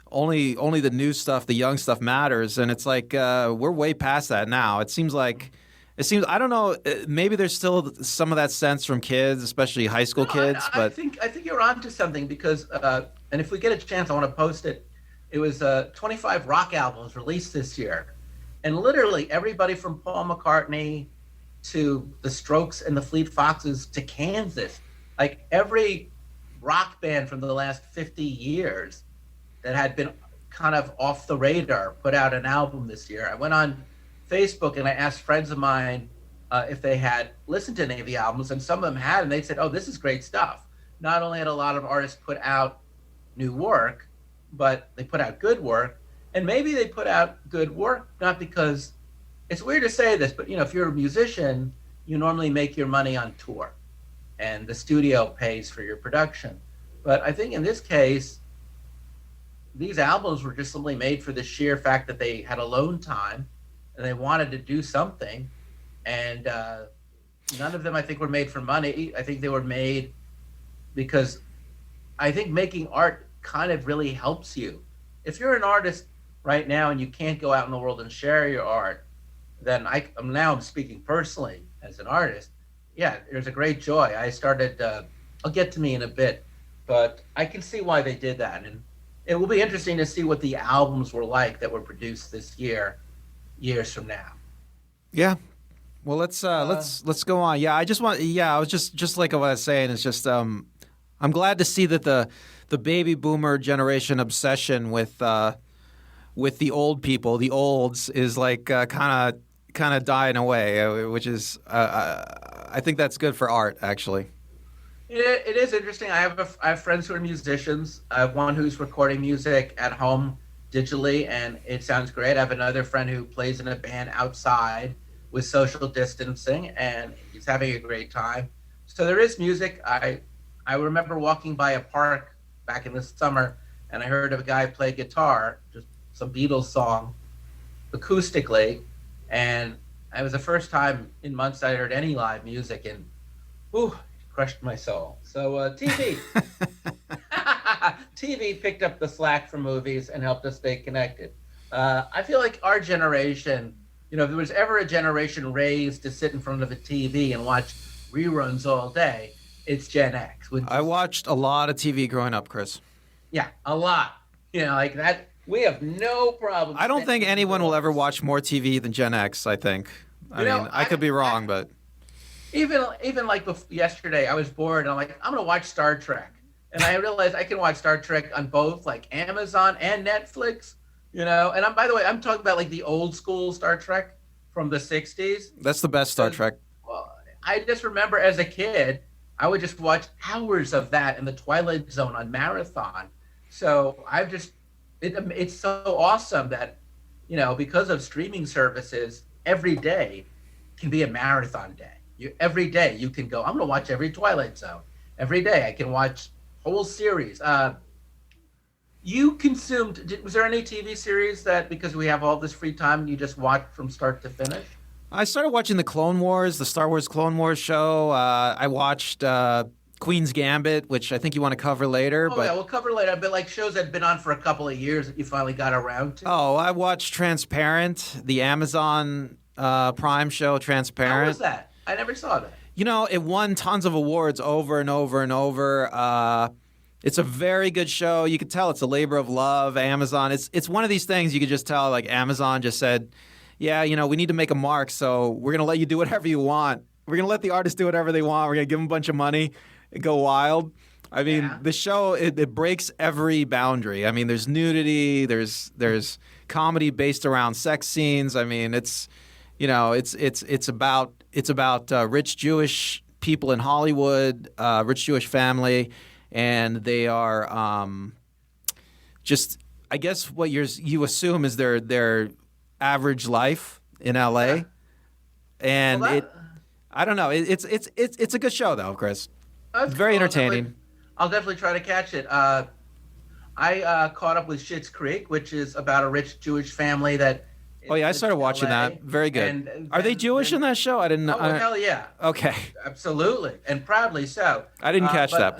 only the new stuff, the young stuff matters. And it's like we're way past that now. I don't know. Maybe there's still some of that sense from kids, especially high school No, kids. I But think I think you're onto something because, and if we get a chance, I want to post it. It was 25 rock albums released this year, and literally everybody from Paul McCartney to the Strokes and the Fleet Foxes to Kansas, like every rock band from the last 50 years that had been kind of off the radar put out an album this year. I went on Facebook and I asked friends of mine if they had listened to any of the albums, and some of them had, and they said, "Oh, this is great stuff." Not only had a lot of artists put out new work, but they put out good work, and maybe they put out good work not because it's weird to say this, but if you're a musician, you normally make your money on tour, and the studio pays for your production. But I think in this case, these albums were just simply made for the sheer fact that they had alone time and they wanted to do something. And none of them, I think, were made for money. I think they were made because I think making art kind of really helps you. If you're an artist right now and you can't go out in the world and share your art, then I'm speaking personally as an artist. Yeah, there's a great joy. I started, I'll get to me in a bit, but I can see why they did that. And it will be interesting to see what the albums were like that were produced this year, years from now. yeah, well, let's go on. Yeah, I was just like what I was saying. It's just I'm glad to see that the baby boomer generation obsession with the old people, the olds, is like kind of dying away, which is I think that's good for art, actually. It is interesting. I have friends who are musicians. I have one who's recording music at home digitally, and it sounds great. I have another friend who plays in a band outside with social distancing, and he's having a great time. So there is music. I remember walking by a park back in the summer, and I heard of a guy play guitar, just some Beatles song, acoustically, and it was the first time in months I heard any live music, and whew, it crushed my soul. So TV, TV picked up the slack for movies and helped us stay connected. I feel like our generation, if there was ever a generation raised to sit in front of a TV and watch reruns all day, it's Gen X. I watched a lot of TV growing up, Chris. Yeah, a lot. Like that. We have no problem. I don't think anyone will ever watch more TV than Gen X. I think. I could be wrong, but even like yesterday, I was bored, and I'm like, I'm gonna watch Star Trek, and I realized I can watch Star Trek on both like Amazon and Netflix. And by the way, I'm talking about like the old school Star Trek from the '60s. That's the best Star Trek. Well, I just remember as a kid, I would just watch hours of that in the Twilight Zone on marathon. So it's so awesome that, because of streaming services, every day can be a marathon day. Every day you can go, I'm going to watch every Twilight Zone. Every day I can watch whole series. Was there any TV series that, because we have all this free time, you just watch from start to finish? I started watching the Star Wars Clone Wars show. I watched Queen's Gambit, which I think you want to cover later. Yeah, we'll cover later. But like shows that have been on for a couple of years that you finally got around to. Oh, I watched Transparent, the Amazon Prime show, Transparent. How was that? I never saw that. It won tons of awards over and over and over. It's a very good show. You could tell it's a labor of love. Amazon. It's one of these things you could just tell. Like Amazon just said, yeah, we need to make a mark, so we're gonna let you do whatever you want. We're gonna let the artists do whatever they want. We're gonna give them a bunch of money and go wild. The show it breaks every boundary. There's nudity. There's comedy based around sex scenes. It's about rich Jewish people in Hollywood, rich Jewish family, and they are just, I guess, what you assume is their average life in LA. And I don't know. It's a good show though, Chris. It's very entertaining. I'll definitely try to catch it. I caught up with Schitt's Creek, which is about a rich Jewish family that Oh yeah, I lives started in watching that. L.A. Very good. And Are they Jewish in then that show? I didn't. oh well, hell yeah, Okay, absolutely, and proudly so. I didn't catch that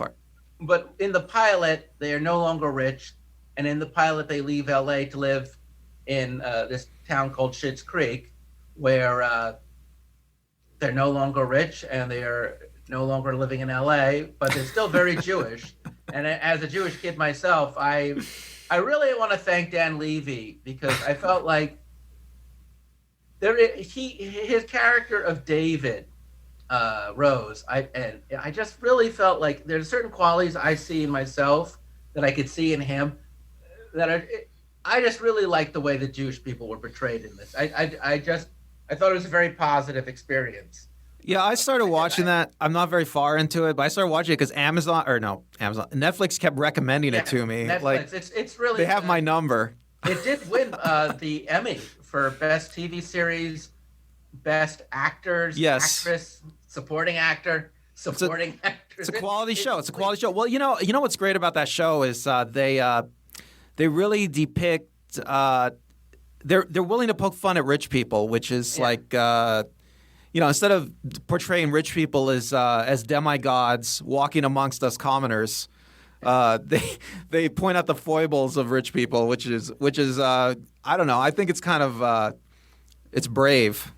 But part. in the pilot, they are no longer rich, and in the pilot, they leave L.A. to live in this town called Schitt's Creek, where they're no longer rich and they are no longer living in LA, but they're still very Jewish. And as a Jewish kid myself, I really want to thank Dan Levy because I felt like his character of David Rose, I just really felt like there's certain qualities I see in myself that I could see in him that are. I just really like the way the Jewish people were portrayed in this. I thought it was a very positive experience. Yeah, I started watching that. I'm not very far into it, but I started watching it because Amazon, Netflix kept recommending it to me. Netflix. Like It's really they have my number. It did win the Emmy for best TV series, best actors, Yes. actress, supporting actor, supporting actress. It's a quality show. It's a quality show. Well, you know what's great about that show is they really depict. They're willing to poke fun at rich people, which is like instead of portraying rich people as demigods walking amongst us commoners, they point out the foibles of rich people, which is I don't know. I think it's kind of it's brave.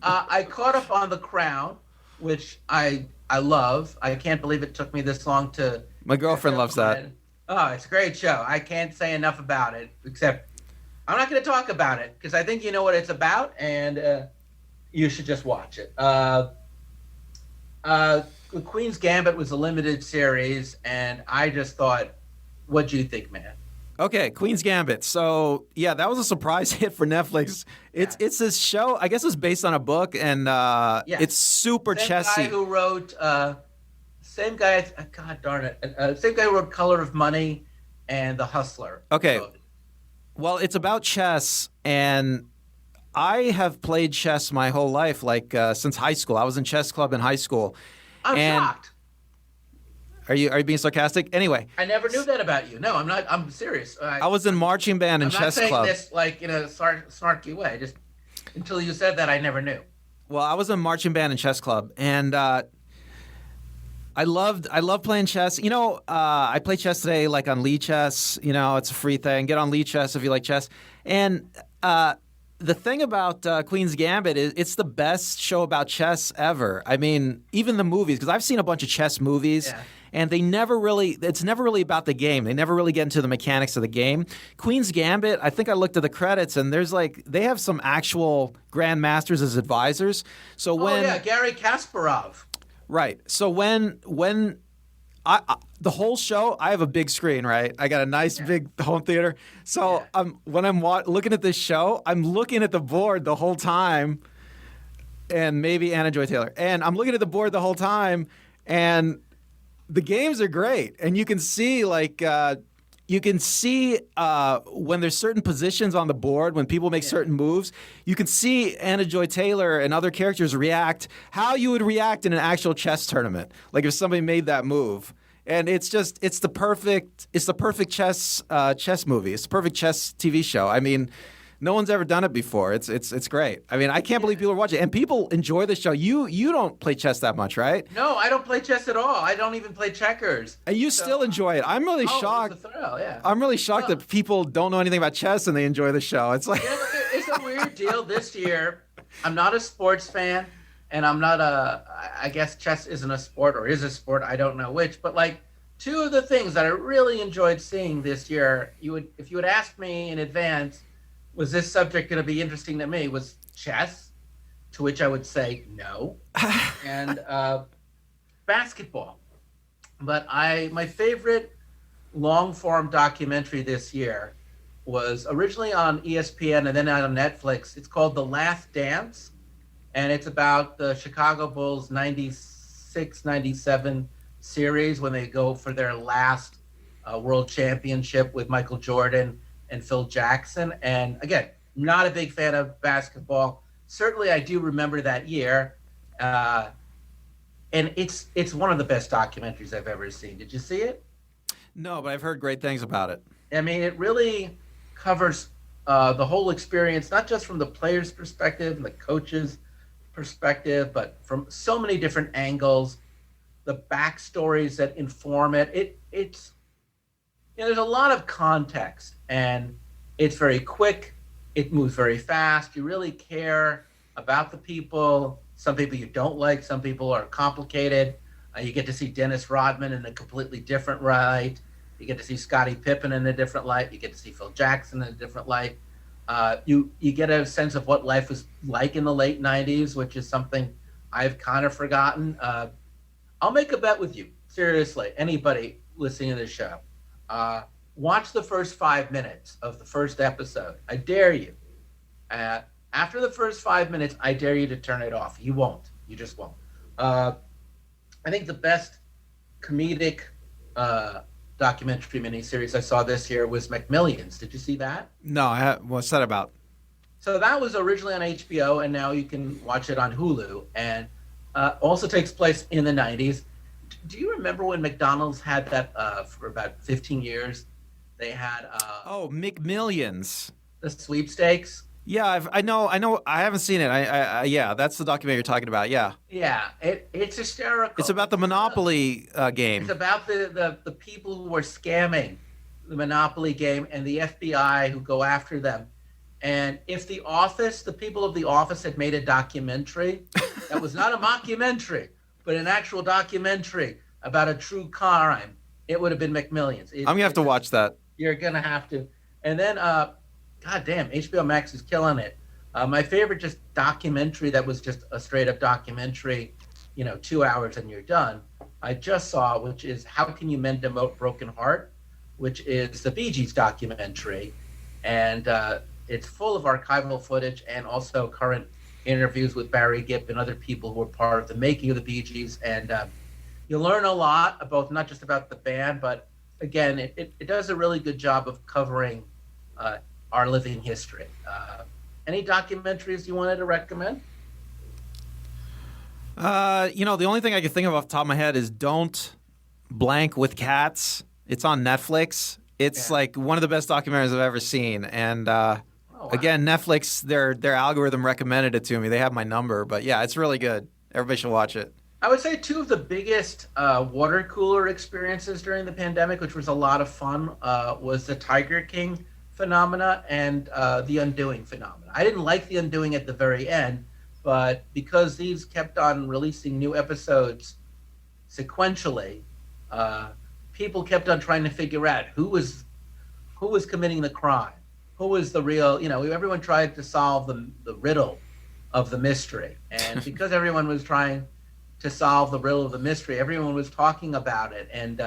I caught up on The Crown, which I love. I can't believe it took me this long to. My girlfriend loves that. Oh, it's a great show. I can't say enough about it, except I'm not going to talk about it because I think you know what it's about, and you should just watch it. The Queen's Gambit was a limited series, and I just thought, what do you think, man? Okay, Queen's Gambit. So yeah, that was a surprise hit for Netflix. It's this show. I guess it's based on a book, and it's super chessy. Same guy who wrote. Same guy. God darn it. Same guy who wrote Color of Money and The Hustler. Okay. Well, it's about chess, and I have played chess my whole life, like since high school. I was in chess club in high school. I'm shocked. Are you being sarcastic? Anyway, I never knew that about you. No, I'm not. I'm serious. I was in marching band and chess club. I'm not saying this like in a snarky way. Just until you said that, I never knew. Well, I was in marching band and chess club, and I loved playing chess. I play chess today like on Lee Chess. It's a free thing. Get on Lee Chess if you like chess. And the thing about Queen's Gambit is it's the best show about chess ever. I mean, even the movies, because I've seen a bunch of chess movies, and it's never really about the game. They never really get into the mechanics of the game. Queen's Gambit, I think I looked at the credits, and they have some actual grandmasters as advisors. So Gary Kasparov. Right. So when the whole show, I have a big screen, right? I got a nice big home theater. So when I'm looking at this show, I'm looking at the board the whole time, and maybe Anna Joy Taylor. And I'm looking at the board the whole time, and the games are great. And you can see when there's certain positions on the board, when people make certain moves, you can see Anna Joy Taylor and other characters react how you would react in an actual chess tournament. Like if somebody made that move. And it's the perfect chess movie. It's the perfect chess TV show. I mean, no one's ever done it before. It's great. I mean, I can't believe people are watching it. And people enjoy the show. You don't play chess that much, right? No, I don't play chess at all. I don't even play checkers. And you still enjoy it. I'm really shocked. It's a thrill, yeah. I'm really shocked that people don't know anything about chess and they enjoy the show. It's like it's a weird deal this year. I'm not a sports fan, and I'm not I guess chess isn't a sport or is a sport. I don't know which, but like two of the things that I really enjoyed seeing this year, if you had asked me in advance, was this subject going to be interesting to me, was chess, to which I would say no, and basketball. But my favorite long-form documentary this year was originally on ESPN and then on Netflix. It's called The Last Dance, and it's about the Chicago Bulls 96-97 series when they go for their last world championship with Michael Jordan and Phil Jackson. And again, not a big fan of basketball. Certainly, I do remember that year. and it's one of the best documentaries I've ever seen. Did you see it? No, but I've heard great things about it. I mean, it really covers the whole experience, not just from the player's perspective and the coach's perspective, but from so many different angles. The backstories that inform it. It's there's a lot of context, and it's very quick. It moves very fast. You really care about the people. Some people you don't like. Some people are complicated. You get to see Dennis Rodman in a completely different light. You get to see Scottie Pippen in a different light. You get to see Phil Jackson in a different light. You get a sense of what life was like in the late '90s, which is something I've kind of forgotten. I'll make a bet with you, seriously, anybody listening to this show. Watch the first 5 minutes of the first episode. I dare you. After the first 5 minutes, I dare you to turn it off. You won't. You just won't. I think the best comedic documentary miniseries I saw this year was McMillions. Did you see that? No, what's that about? So that was originally on HBO, and now you can watch it on Hulu. And also takes place in the '90s. Do you remember when McDonald's had that for about 15 years? They had Oh, McMillions. the sweepstakes. Yeah, I know. I haven't seen it. Yeah, that's the documentary you're talking about. Yeah, Yeah, it's hysterical. it's about the Monopoly game. It's about the people who were scamming the Monopoly game and the FBI who go after them. And if the people of The Office had made a documentary that was not a mockumentary, but an actual documentary about a true crime, it would have been McMillions. I'm gonna have to watch that. You're going to have to. And then, God damn, HBO Max is killing it. My favorite just documentary that was just a straight up documentary, 2 hours and you're done, I just saw, which is How Can You Mend a Broken Heart, which is the Bee Gees documentary. And it's full of archival footage and also current interviews with Barry Gibb and other people who were part of the making of the Bee Gees. And you learn a lot about not just about the band, but again, it does a really good job of covering our living history. Any documentaries you wanted to recommend? The only thing I can think of off the top of my head is Don't Blank with Cats. It's on Netflix. It's like one of the best documentaries I've ever seen. And again, Netflix, their algorithm recommended it to me. They have my number. But yeah, it's really good. Everybody should watch it. I would say two of the biggest water cooler experiences during the pandemic, which was a lot of fun, was the Tiger King phenomena and the Undoing phenomena. I didn't like the Undoing at the very end, but because these kept on releasing new episodes sequentially, people kept on trying to figure out who was committing the crime, who was the real. Everyone tried to solve the riddle of the mystery, and because everyone was trying to solve the riddle of the mystery, everyone was talking about it, and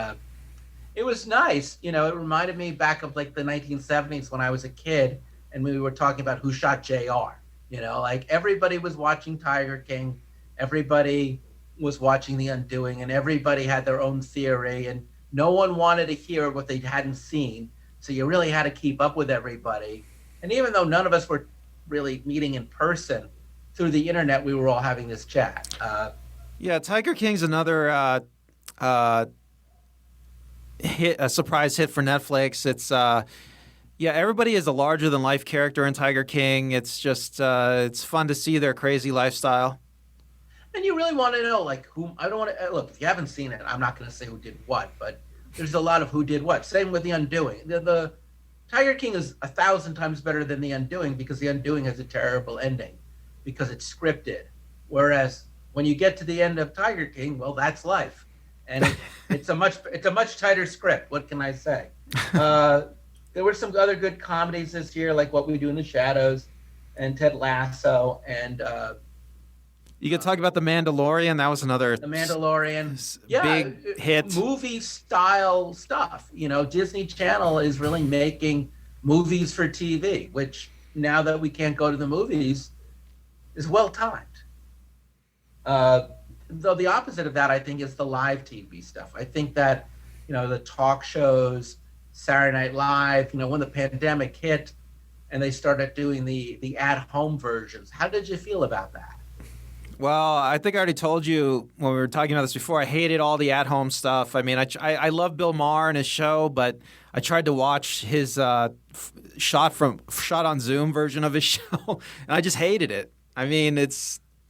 it was nice. It reminded me back of like the 1970s when I was a kid, and we were talking about who shot JR. Like everybody was watching Tiger King, everybody was watching The Undoing, and everybody had their own theory, and no one wanted to hear what they hadn't seen. So you really had to keep up with everybody. And even though none of us were really meeting in person, through the internet, we were all having this chat. Yeah, Tiger King's another a surprise hit for Netflix. It's everybody is a larger than life character in Tiger King. It's just it's fun to see their crazy lifestyle. And you really want to know, like, who. I don't want to look. If you haven't seen it, I'm not going to say who did what, but there's a lot of who did what. Same with The Undoing. The Tiger King is 1,000 times better than The Undoing because The Undoing has a terrible ending because it's scripted, whereas when you get to the end of Tiger King, well, that's life, and it's a much tighter script. What can I say? There were some other good comedies this year, like What We Do in the Shadows, and Ted Lasso, and you could talk about The Mandalorian. That was another The Mandalorian, big hit, movie style stuff. Disney Channel is really making movies for TV, which now that we can't go to the movies, is well timed. Though the opposite of that, I think, is the live TV stuff. I think that, the talk shows, Saturday Night Live, when the pandemic hit and they started doing the at-home versions. How did you feel about that? Well, I think I already told you when we were talking about this before. I hated all the at-home stuff. I mean, I love Bill Maher and his show, but I tried to watch his shot on Zoom version of his show, and I just hated it. I mean,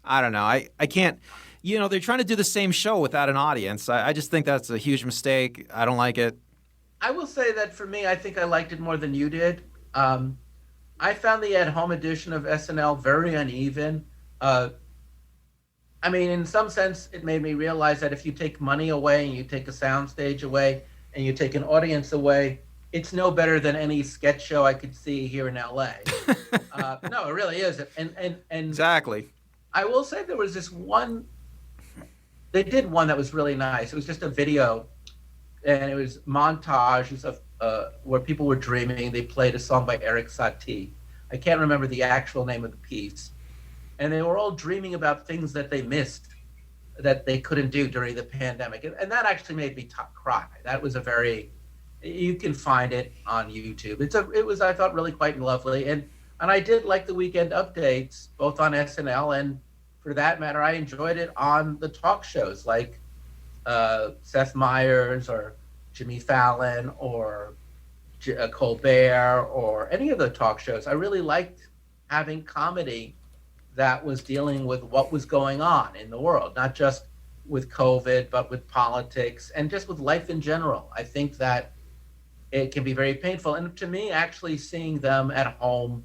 I don't know. I can't. They're trying to do the same show without an audience. I just think that's a huge mistake. I don't like it. I will say that for me, I think I liked it more than you did. I found the at-home edition of SNL very uneven. I mean, in some sense, it made me realize that if you take money away and you take a soundstage away and you take an audience away, it's no better than any sketch show I could see here in LA. No, it really isn't. And Exactly. I will say there was this one. They did one that was really nice. It was just a video, and it was montages of where people were dreaming. They played a song by Eric Satie. I can't remember the actual name of the piece. And they were all dreaming about things that they missed that they couldn't do during the pandemic. And that actually made me cry. That was you can find it on YouTube. It was, I thought, really quite lovely. And I did like the weekend updates, both on SNL and, for that matter, I enjoyed it on the talk shows like Seth Meyers or Jimmy Fallon or Colbert or any of the talk shows. I really liked having comedy that was dealing with what was going on in the world, not just with COVID, but with politics and just with life in general. I think that it can be very painful. And to me, actually seeing them at home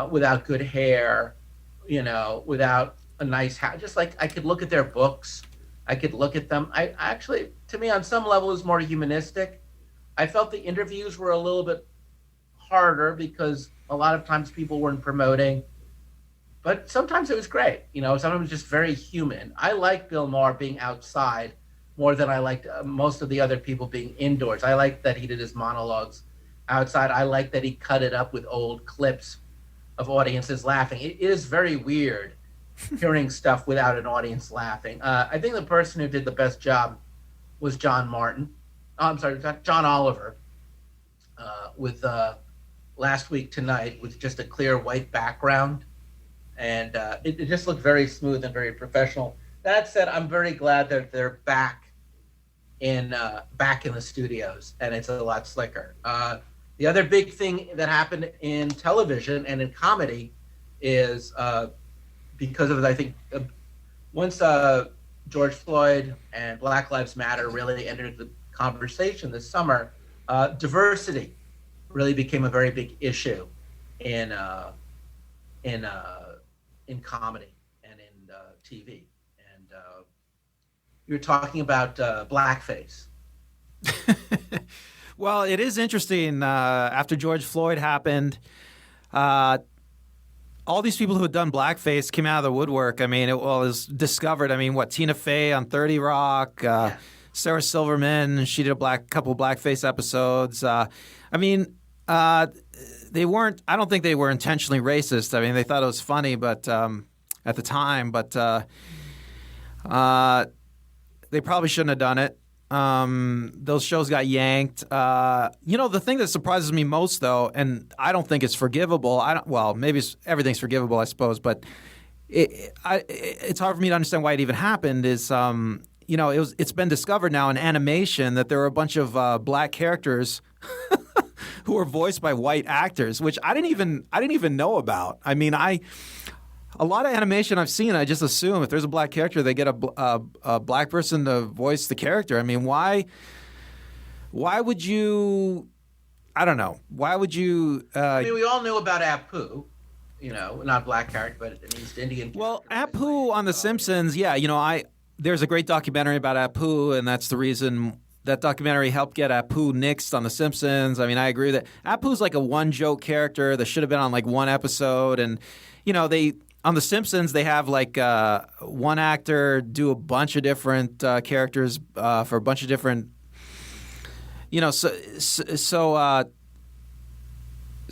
without good hair, without a nice house, just like I could look at their books, I could look at them. I actually, to me, on some level, is more humanistic. I felt the interviews were a little bit harder because a lot of times people weren't promoting. But sometimes it was great. Sometimes it was just very human. I like Bill Maher being outside more than I liked most of the other people being indoors. I like that he did his monologues outside. I like that he cut it up with old clips of audiences laughing. It is very weird hearing stuff without an audience laughing. I think the person who did the best job was John Oliver, with Last Week Tonight, with just a clear white background. And it just looked very smooth and very professional. That said, I'm very glad that they're back in the studios, and it's a lot slicker. The other big thing that happened in television and in comedy is because of, I think, once George Floyd and Black Lives Matter really entered the conversation this summer, diversity really became a very big issue in comedy and in TV. And you're talking about blackface. Well, it is interesting. After George Floyd happened, all these people who had done blackface came out of the woodwork. I mean, it was discovered. I mean, Tina Fey on 30 Rock, Sarah Silverman, she did a couple blackface episodes. I don't think they were intentionally racist. I mean, they thought it was funny, but at the time, but they probably shouldn't have done it. Those shows got yanked. The thing that surprises me most, though, and I don't think it's forgivable. Maybe everything's forgivable, I suppose, but it's hard for me to understand why it even happened. It's been discovered now in animation that there were a bunch of black characters who were voiced by white actors, which I didn't even know about. I mean, a lot of animation I've seen, I just assume if there's a black character, they get a black person to voice the character. I mean, why would you? I don't know. Why would you? We all knew about Apu, not black character, but an East Indian. Well, Apu on The Simpsons, there's a great documentary about Apu, and that's the reason. That documentary helped get Apu nixed on The Simpsons. I mean, I agree that Apu's like a one-joke character that should have been on like one episode. And, on The Simpsons, they have like one actor do a bunch of different characters for a bunch of different, So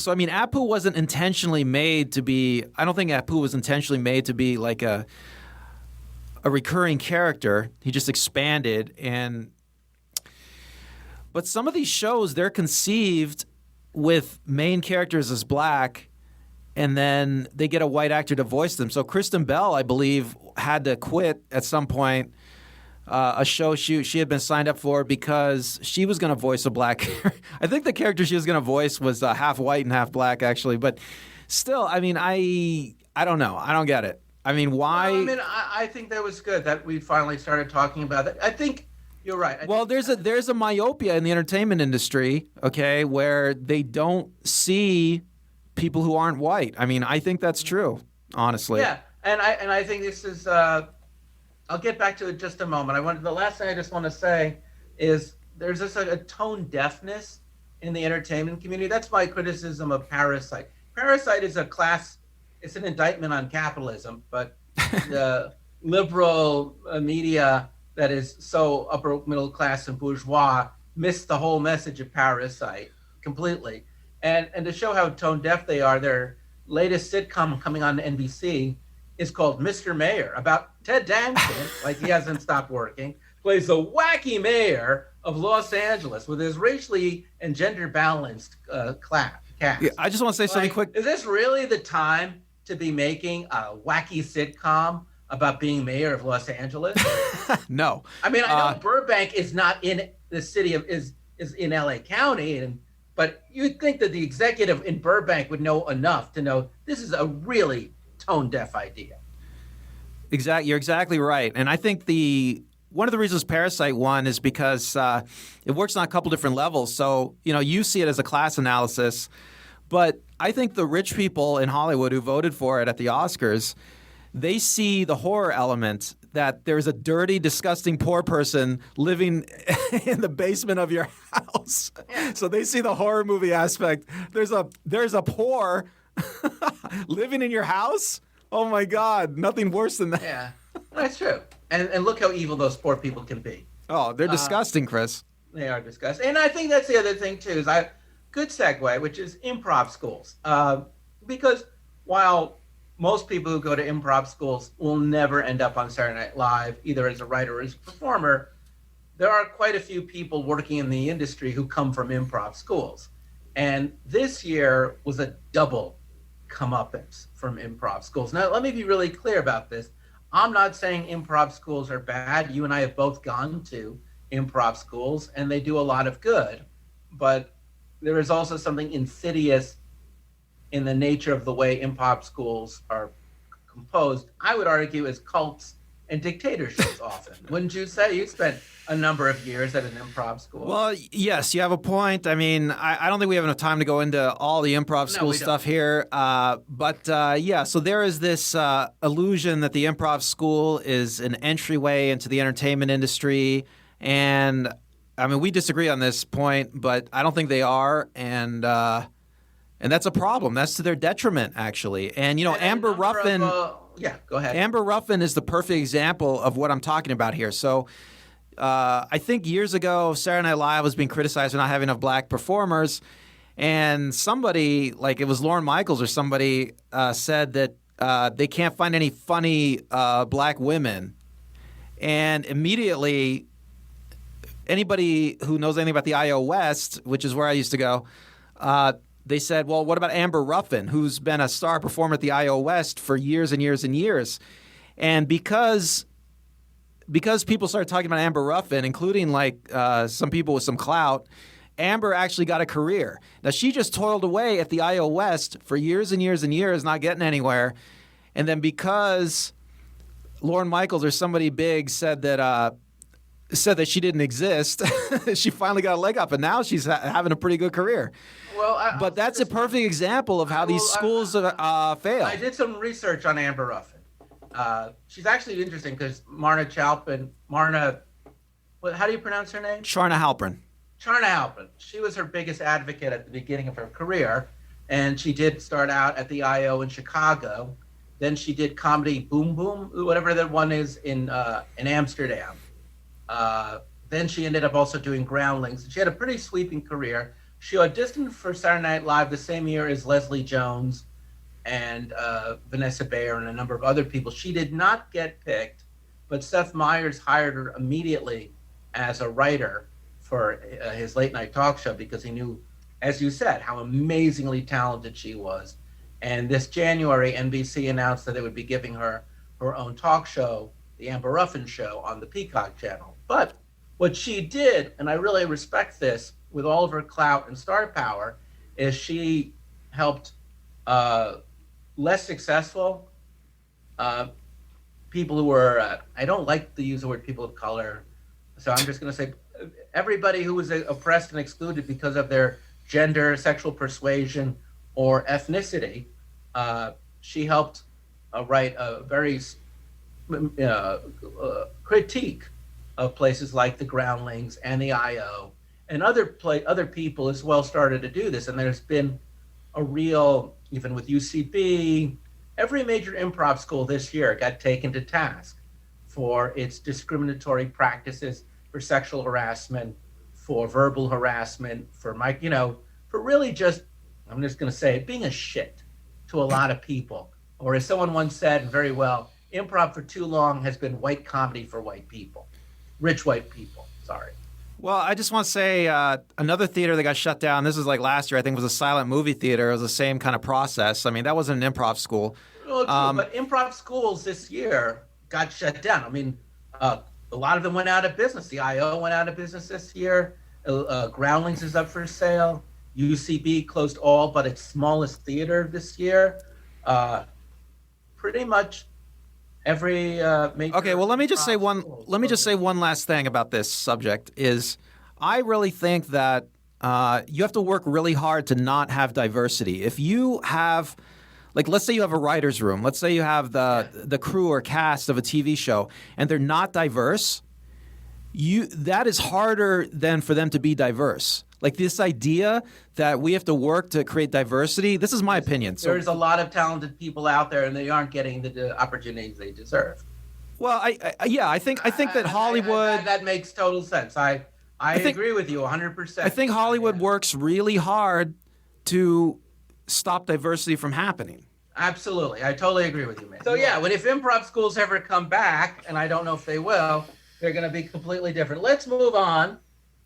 I mean, Apu wasn't intentionally made to be. I don't think Apu was intentionally made to be like a recurring character. He just expanded and. But some of these shows, they're conceived with main characters as black, and then they get a white actor to voice them. So Kristen Bell, I believe, had to quit at some point a show she had been signed up for because she was going to voice a black. I think the character she was going to voice was half white and half black, actually. But still, I mean, I don't know. I don't get it. I mean, why? Well, I mean, I think that was good that we finally started talking about that. I think you're right. Well, there's a myopia in the entertainment industry, okay, where they don't see people who aren't white. I mean, I think that's true, honestly. Yeah, and I think this is. I'll get back to it in just a moment. The last thing I just want to say is there's just a tone deafness in the entertainment community. That's my criticism of Parasite. Parasite is a class. It's an indictment on capitalism, but the liberal media that is so upper middle class and bourgeois missed the whole message of Parasite completely. And to show how tone deaf they are, their latest sitcom coming on NBC is called Mr. Mayor, about Ted Danson, like he hasn't stopped working, plays the wacky mayor of Los Angeles with his racially and gender balanced cast. Yeah, I just want to say something quick. Is this really the time to be making a wacky sitcom about being mayor of Los Angeles? No. I mean, I know Burbank is not in the city is in LA County, but you'd think that the executive in Burbank would know enough to know this is a really tone deaf idea. Exactly, you're exactly right, and I think one of the reasons Parasite won is because it works on a couple different levels. So you see it as a class analysis, but I think the rich people in Hollywood who voted for it at the Oscars, they see the horror element that there's a dirty, disgusting poor person living in the basement of your house. Yeah. So they see the horror movie aspect. There's a poor living in your house? Oh my God, nothing worse than that. Yeah, that's true. And look how evil those poor people can be. Oh, they're disgusting, Chris. They are disgusting. And I think that's the other thing too, is good segue, which is improv schools. Because while most people who go to improv schools will never end up on Saturday Night Live, either as a writer or as a performer, there are quite a few people working in the industry who come from improv schools. And this year was a double comeuppance from improv schools. Now, let me be really clear about this. I'm not saying improv schools are bad. You and I have both gone to improv schools, and they do a lot of good. But there is also something insidious in the nature of the way improv schools are composed. I would argue as cults and dictatorships often. Wouldn't you say? You spent a number of years at an improv school. Well, yes, you have a point. I mean, I don't think we have enough time to go into all the improv school stuff here. Yeah, so there is this illusion that the improv school is an entryway into the entertainment industry. And I mean, we disagree on this point, but I don't think they are. And that's a problem. That's to their detriment, actually. And, Amber Ruffin. Yeah, go ahead. Amber Ruffin is the perfect example of what I'm talking about here. So I think years ago, Saturday Night Live was being criticized for not having enough black performers. And somebody, like it was Lorne Michaels or somebody, said that they can't find any funny black women. And immediately, anybody who knows anything about the IO West, which is where I used to go, they said, well, what about Amber Ruffin, who's been a star performer at the IO West for years and years and years? And because people started talking about Amber Ruffin, including some people with some clout, Amber actually got a career. Now, she just toiled away at the IO West for years and years and years, not getting anywhere. And then because Lorne Michaels or somebody big said that she didn't exist, she finally got a leg up, and now she's having a pretty good career. Well, but that's a perfect example of how these schools fail. I did some research on Amber Ruffin. She's actually interesting because how do you pronounce her name? Charna Halpern. Charna Halpern. She was her biggest advocate at the beginning of her career, and she did start out at the IO in Chicago. Then she did Comedy Boom Boom, whatever that one is, in Amsterdam. Then she ended up also doing Groundlings. She had a pretty sweeping career. She auditioned for Saturday Night Live the same year as Leslie Jones and Vanessa Bayer and a number of other people. She did not get picked, but Seth Meyers hired her immediately as a writer for his late night talk show because he knew, as you said, how amazingly talented she was. And this January, NBC announced that they would be giving her her own talk show, The Amber Ruffin Show, on the Peacock channel. But what she did, and I really respect this, with all of her clout and star power, is she helped uh, less successful uh, people who were, I don't like to use the word people of color, so I'm just going to say everybody who was oppressed and excluded because of their gender, sexual persuasion, or ethnicity. She helped write a very critique of places like the Groundlings and the IO, and other people as well started to do this. And there's been a real, even with UCB, every major improv school this year got taken to task for its discriminatory practices, for sexual harassment, for verbal harassment, for really just, I'm just going to say it, being a shit to a lot of people. Or as someone once said very well, improv for too long has been white comedy for white people, rich white people. Sorry. Well, I just want to say another theater that got shut down. This was like last year. I think it was a silent movie theater. It was the same kind of process. I mean, that wasn't an improv school. Well, true, but improv schools this year got shut down. I mean, a lot of them went out of business. The IO went out of business this year. Groundlings is up for sale. UCB closed all but its smallest theater this year. Pretty much every major. Okay, well, let me just say one. schools Let me just closed. say one last thing about this subject. Is I really think that you have to work really hard to not have diversity. If you have, like, let's say you have a writer's room. Let's say you have the crew or cast of a TV show, and they're not diverse. That is harder than for them to be diverse. Like this idea that we have to work to create diversity. This is my opinion. So, There's a lot of talented people out there, and they aren't getting the opportunities they deserve. well, I think that Hollywood. That makes total sense. I think- agree with you 100%. I think Hollywood works really hard to stop diversity from happening. Absolutely. I totally agree with you, man. So yeah, if improv schools ever come back, and I don't know if they will, they're going to be completely different. Let's move on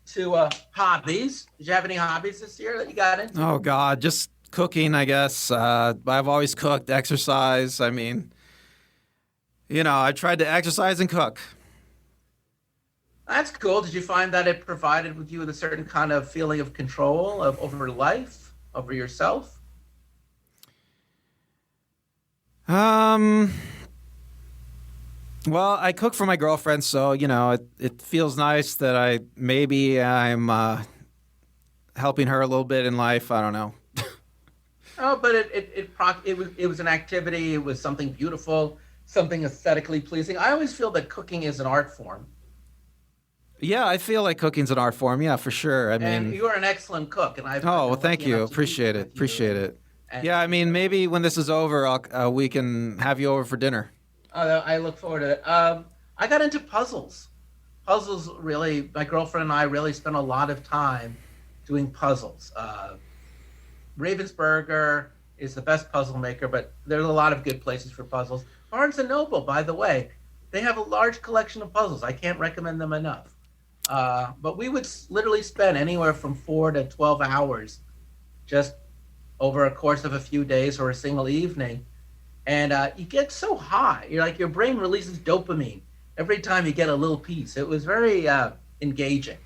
to hobbies. Did you have any hobbies this year that you got into? Oh God, just cooking, I guess. I've always cooked, exercise. I mean, I tried to exercise and cook. That's cool. Did you find that it provided with you with a certain kind of feeling of control over life, over yourself? Well, I cook for my girlfriend, so it feels nice that I'm helping her a little bit in life. I don't know. Oh, but it was an activity. It was something beautiful, something aesthetically pleasing. I always feel that cooking is an art form. Yeah, I feel like cooking's an art form. Yeah, for sure. I And mean, you are an excellent cook, and I've oh, well, been thank lucky you. enough to Appreciate eat it. with you. Appreciate it. And- Yeah, I mean, maybe when this is over, we can have you over for dinner. I look forward to it. I got into puzzles. Puzzles really, my girlfriend and I really spent a lot of time doing puzzles. Ravensburger is the best puzzle maker, but there's a lot of good places for puzzles. Barnes and Noble, by the way, they have a large collection of puzzles. I can't recommend them enough. But we would literally spend anywhere from 4 to 12 hours just over a course of a few days or a single evening. And you get so high. You're like, your brain releases dopamine every time you get a little piece. It was very engaging.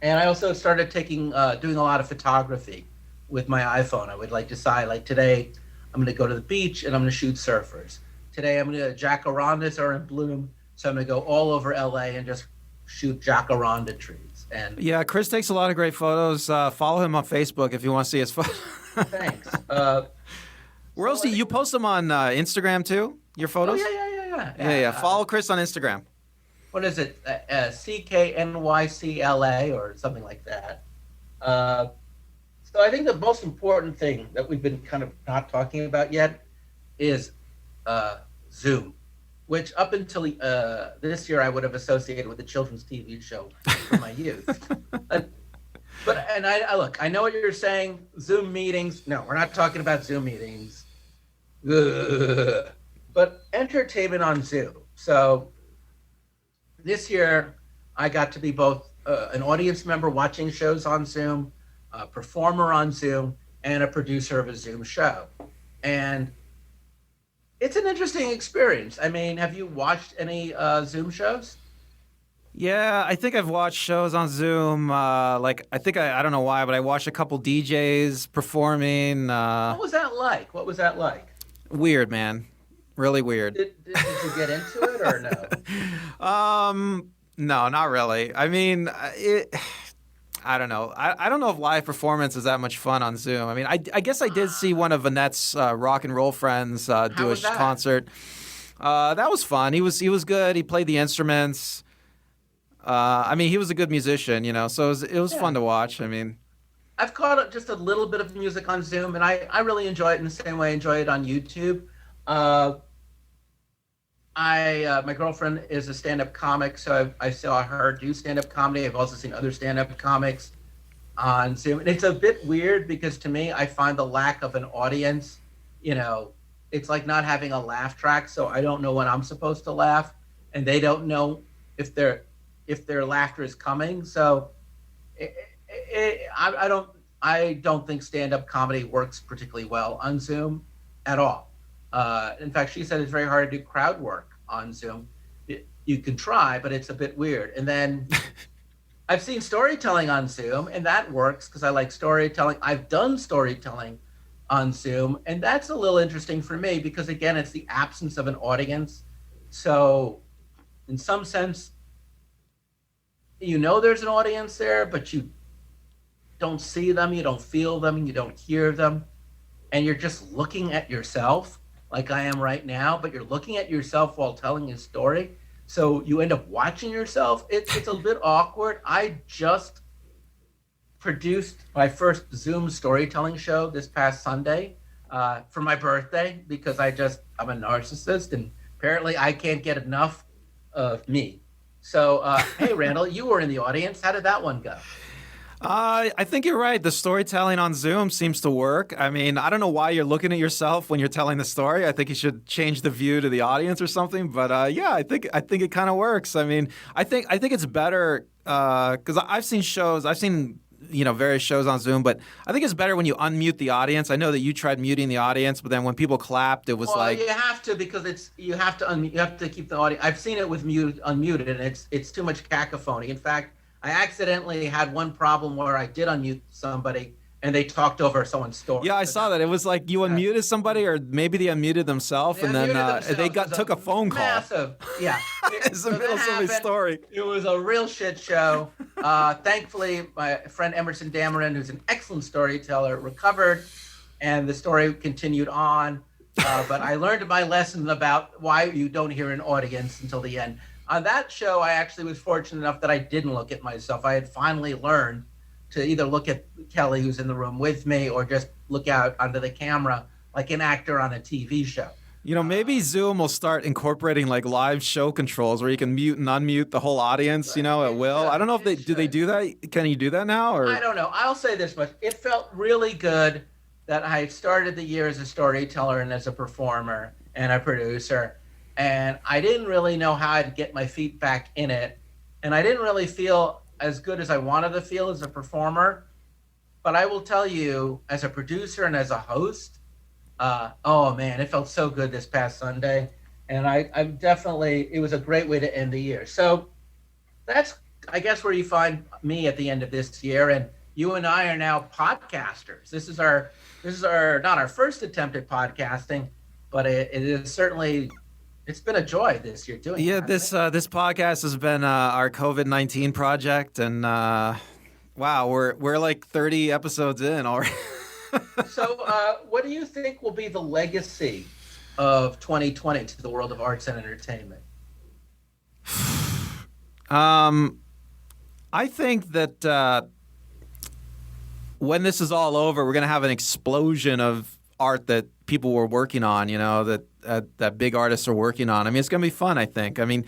And I also started doing a lot of photography with my iPhone. I would decide today I'm going to go to the beach and I'm going to shoot surfers. Today I'm going to jacarandas are in bloom, so I'm going to go all over LA and just shoot jacaranda trees. And Yeah, Chris takes a lot of great photos. Follow him on Facebook if you want to see his photos. thanks. Where else do you post them on Instagram too? Your Oh photos? yeah. Follow Chris on Instagram. What is it? CKNYCLA or something like that. So I think the most important thing that we've been kind of not talking about yet is Zoom, which up until this year I would have associated with a children's TV show from my youth. I look, I know what you're saying. Zoom meetings. No, we're not talking about Zoom meetings. Ugh. But entertainment on Zoom. So this year I got to be both an audience member watching shows on Zoom, a performer on Zoom, and a producer of a Zoom show. And It's an interesting experience. I mean, have you watched any Zoom shows? Yeah, I think I've watched shows on Zoom. I don't know why, but I watched a couple DJs performing. What was that like? What was that like? Weird, man. Really weird. Did you get into it or no? No, not really. I mean, I don't know. I don't know if live performance is that much fun on Zoom. I mean, I guess I did see one of Annette's rock and roll friends How do a was that? concert. That was fun. He was good. He played the instruments. I mean, he was a good musician, so it was fun Yeah. to watch. I mean, I've caught just a little bit of music on Zoom, and I really enjoy it in the same way I enjoy it on YouTube. Uh, my girlfriend is a stand-up comic, so I saw her do stand-up comedy. I've also seen other stand-up comics on Zoom, and it's a bit weird because to me, I find the lack of an audience, you know, it's like not having a laugh track. So I don't know when I'm supposed to laugh, and they don't know if their laughter is coming. So I don't think stand-up comedy works particularly well on Zoom at all. In fact, she said it's very hard to do crowd work on Zoom. You can try, but it's a bit weird. And then I've seen storytelling on Zoom, and that works because I like storytelling. I've done storytelling on Zoom, and that's a little interesting for me because again, it's the absence of an audience. So, in some sense, there's an audience there, but you don't see them, you don't feel them, you don't hear them, and you're just looking at yourself like I am right now, but you're looking at yourself while telling a story. So you end up watching yourself. It's a bit awkward. I just produced my first Zoom storytelling show this past Sunday for my birthday because I'm a narcissist and apparently I can't get enough of me. So, hey, Randall, you were in the audience. How did that one go? I think you're right. The storytelling on Zoom seems to work. I mean, I don't know why you're looking at yourself when you're telling the story. I think you should change the view to the audience or something. But yeah, I think it kind of works. I mean, I think it's better because I've seen shows. I've seen various shows on Zoom, but I think it's better when you unmute the audience. I know that you tried muting the audience, but then when people clapped, it was Well, like you have to because you have to you have to keep the audio. I've seen it with unmuted, and it's too much cacophony. In fact, I accidentally had one problem where I did unmute somebody, and they talked over someone's story. yeah, I So saw that. It was like you that- unmuted somebody, or maybe they unmuted themselves, they and then unmuted themselves. they It was took a phone call. Massive, yeah. It's the So middle that of somebody's happened. story. It was a real shit show. Thankfully, my friend Emerson Dameron, who's an excellent storyteller, recovered, and the story continued on. But I learned my lesson about why you don't hear an audience until the end. On that show, I actually was fortunate enough that I didn't look at myself. I had finally learned to either look at Kelly, who's in the room with me, or just look out onto the camera like an actor on a TV show. Maybe Zoom will start incorporating like live show controls where you can mute and unmute the whole audience, at will. I don't know if they do. They do that. Can you do that now? Or I don't know. I'll say this much. It felt really good that I started the year as a storyteller and as a performer and a producer. And I didn't really know how I'd get my feet back in it. And I didn't really feel as good as I wanted to feel as a performer. But I will tell you, as a producer and as a host, oh man, it felt so good this past Sunday. And I'm definitely, it was a great way to end the year. So that's, I guess, where you find me at the end of this year. And you and I are now podcasters. This is our not our first attempt at podcasting, but it is certainly, it's been a joy this year doing yeah, it. this podcast has been our COVID-19 project, and wow, we're like 30 episodes in already. So, what do you think will be the legacy of 2020 to the world of arts and entertainment? I think that when this is all over, we're going to have an explosion of art that people were working on, that big artists are working on. I mean, it's going to be fun, I think. I mean,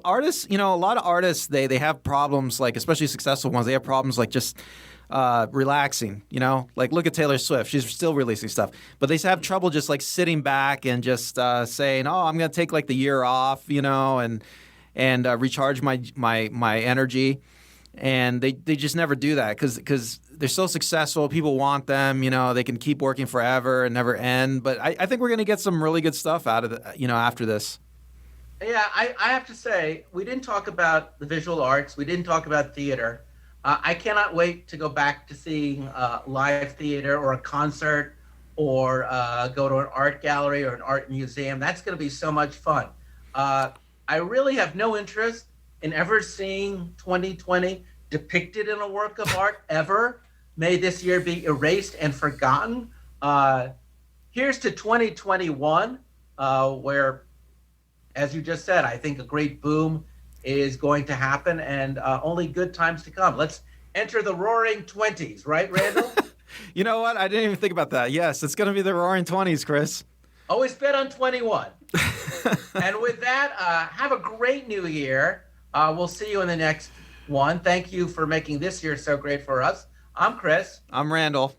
artists, a lot of artists, they have problems, like, especially successful ones, they have problems like just relaxing, like look at Taylor Swift. She's still releasing stuff, but they have trouble just like sitting back and just saying, oh, I'm going to take like the year off, and recharge my energy. and they just never do that because they're so successful. People want them. They can keep working forever and never end. But I think we're going to get some really good stuff out of after this. Yeah, I have to say, we didn't talk about the visual arts. We didn't talk about theater. I cannot wait to go back to seeing live theater or a concert or go to an art gallery or an art museum. That's going to be so much fun. I really have no interest in ever seeing 2020 depicted in a work of art ever. May this year be erased and forgotten. Here's to 2021, where, as you just said, I think a great boom is going to happen and only good times to come. Let's enter the roaring 20s, right, Randall? You know what? I didn't even think about that. Yes, it's going to be the roaring 20s, Chris. Always bet on 21. And with that, have a great new year. We'll see you in the next one. Thank you for making this year so great for us. I'm Chris. I'm Randall.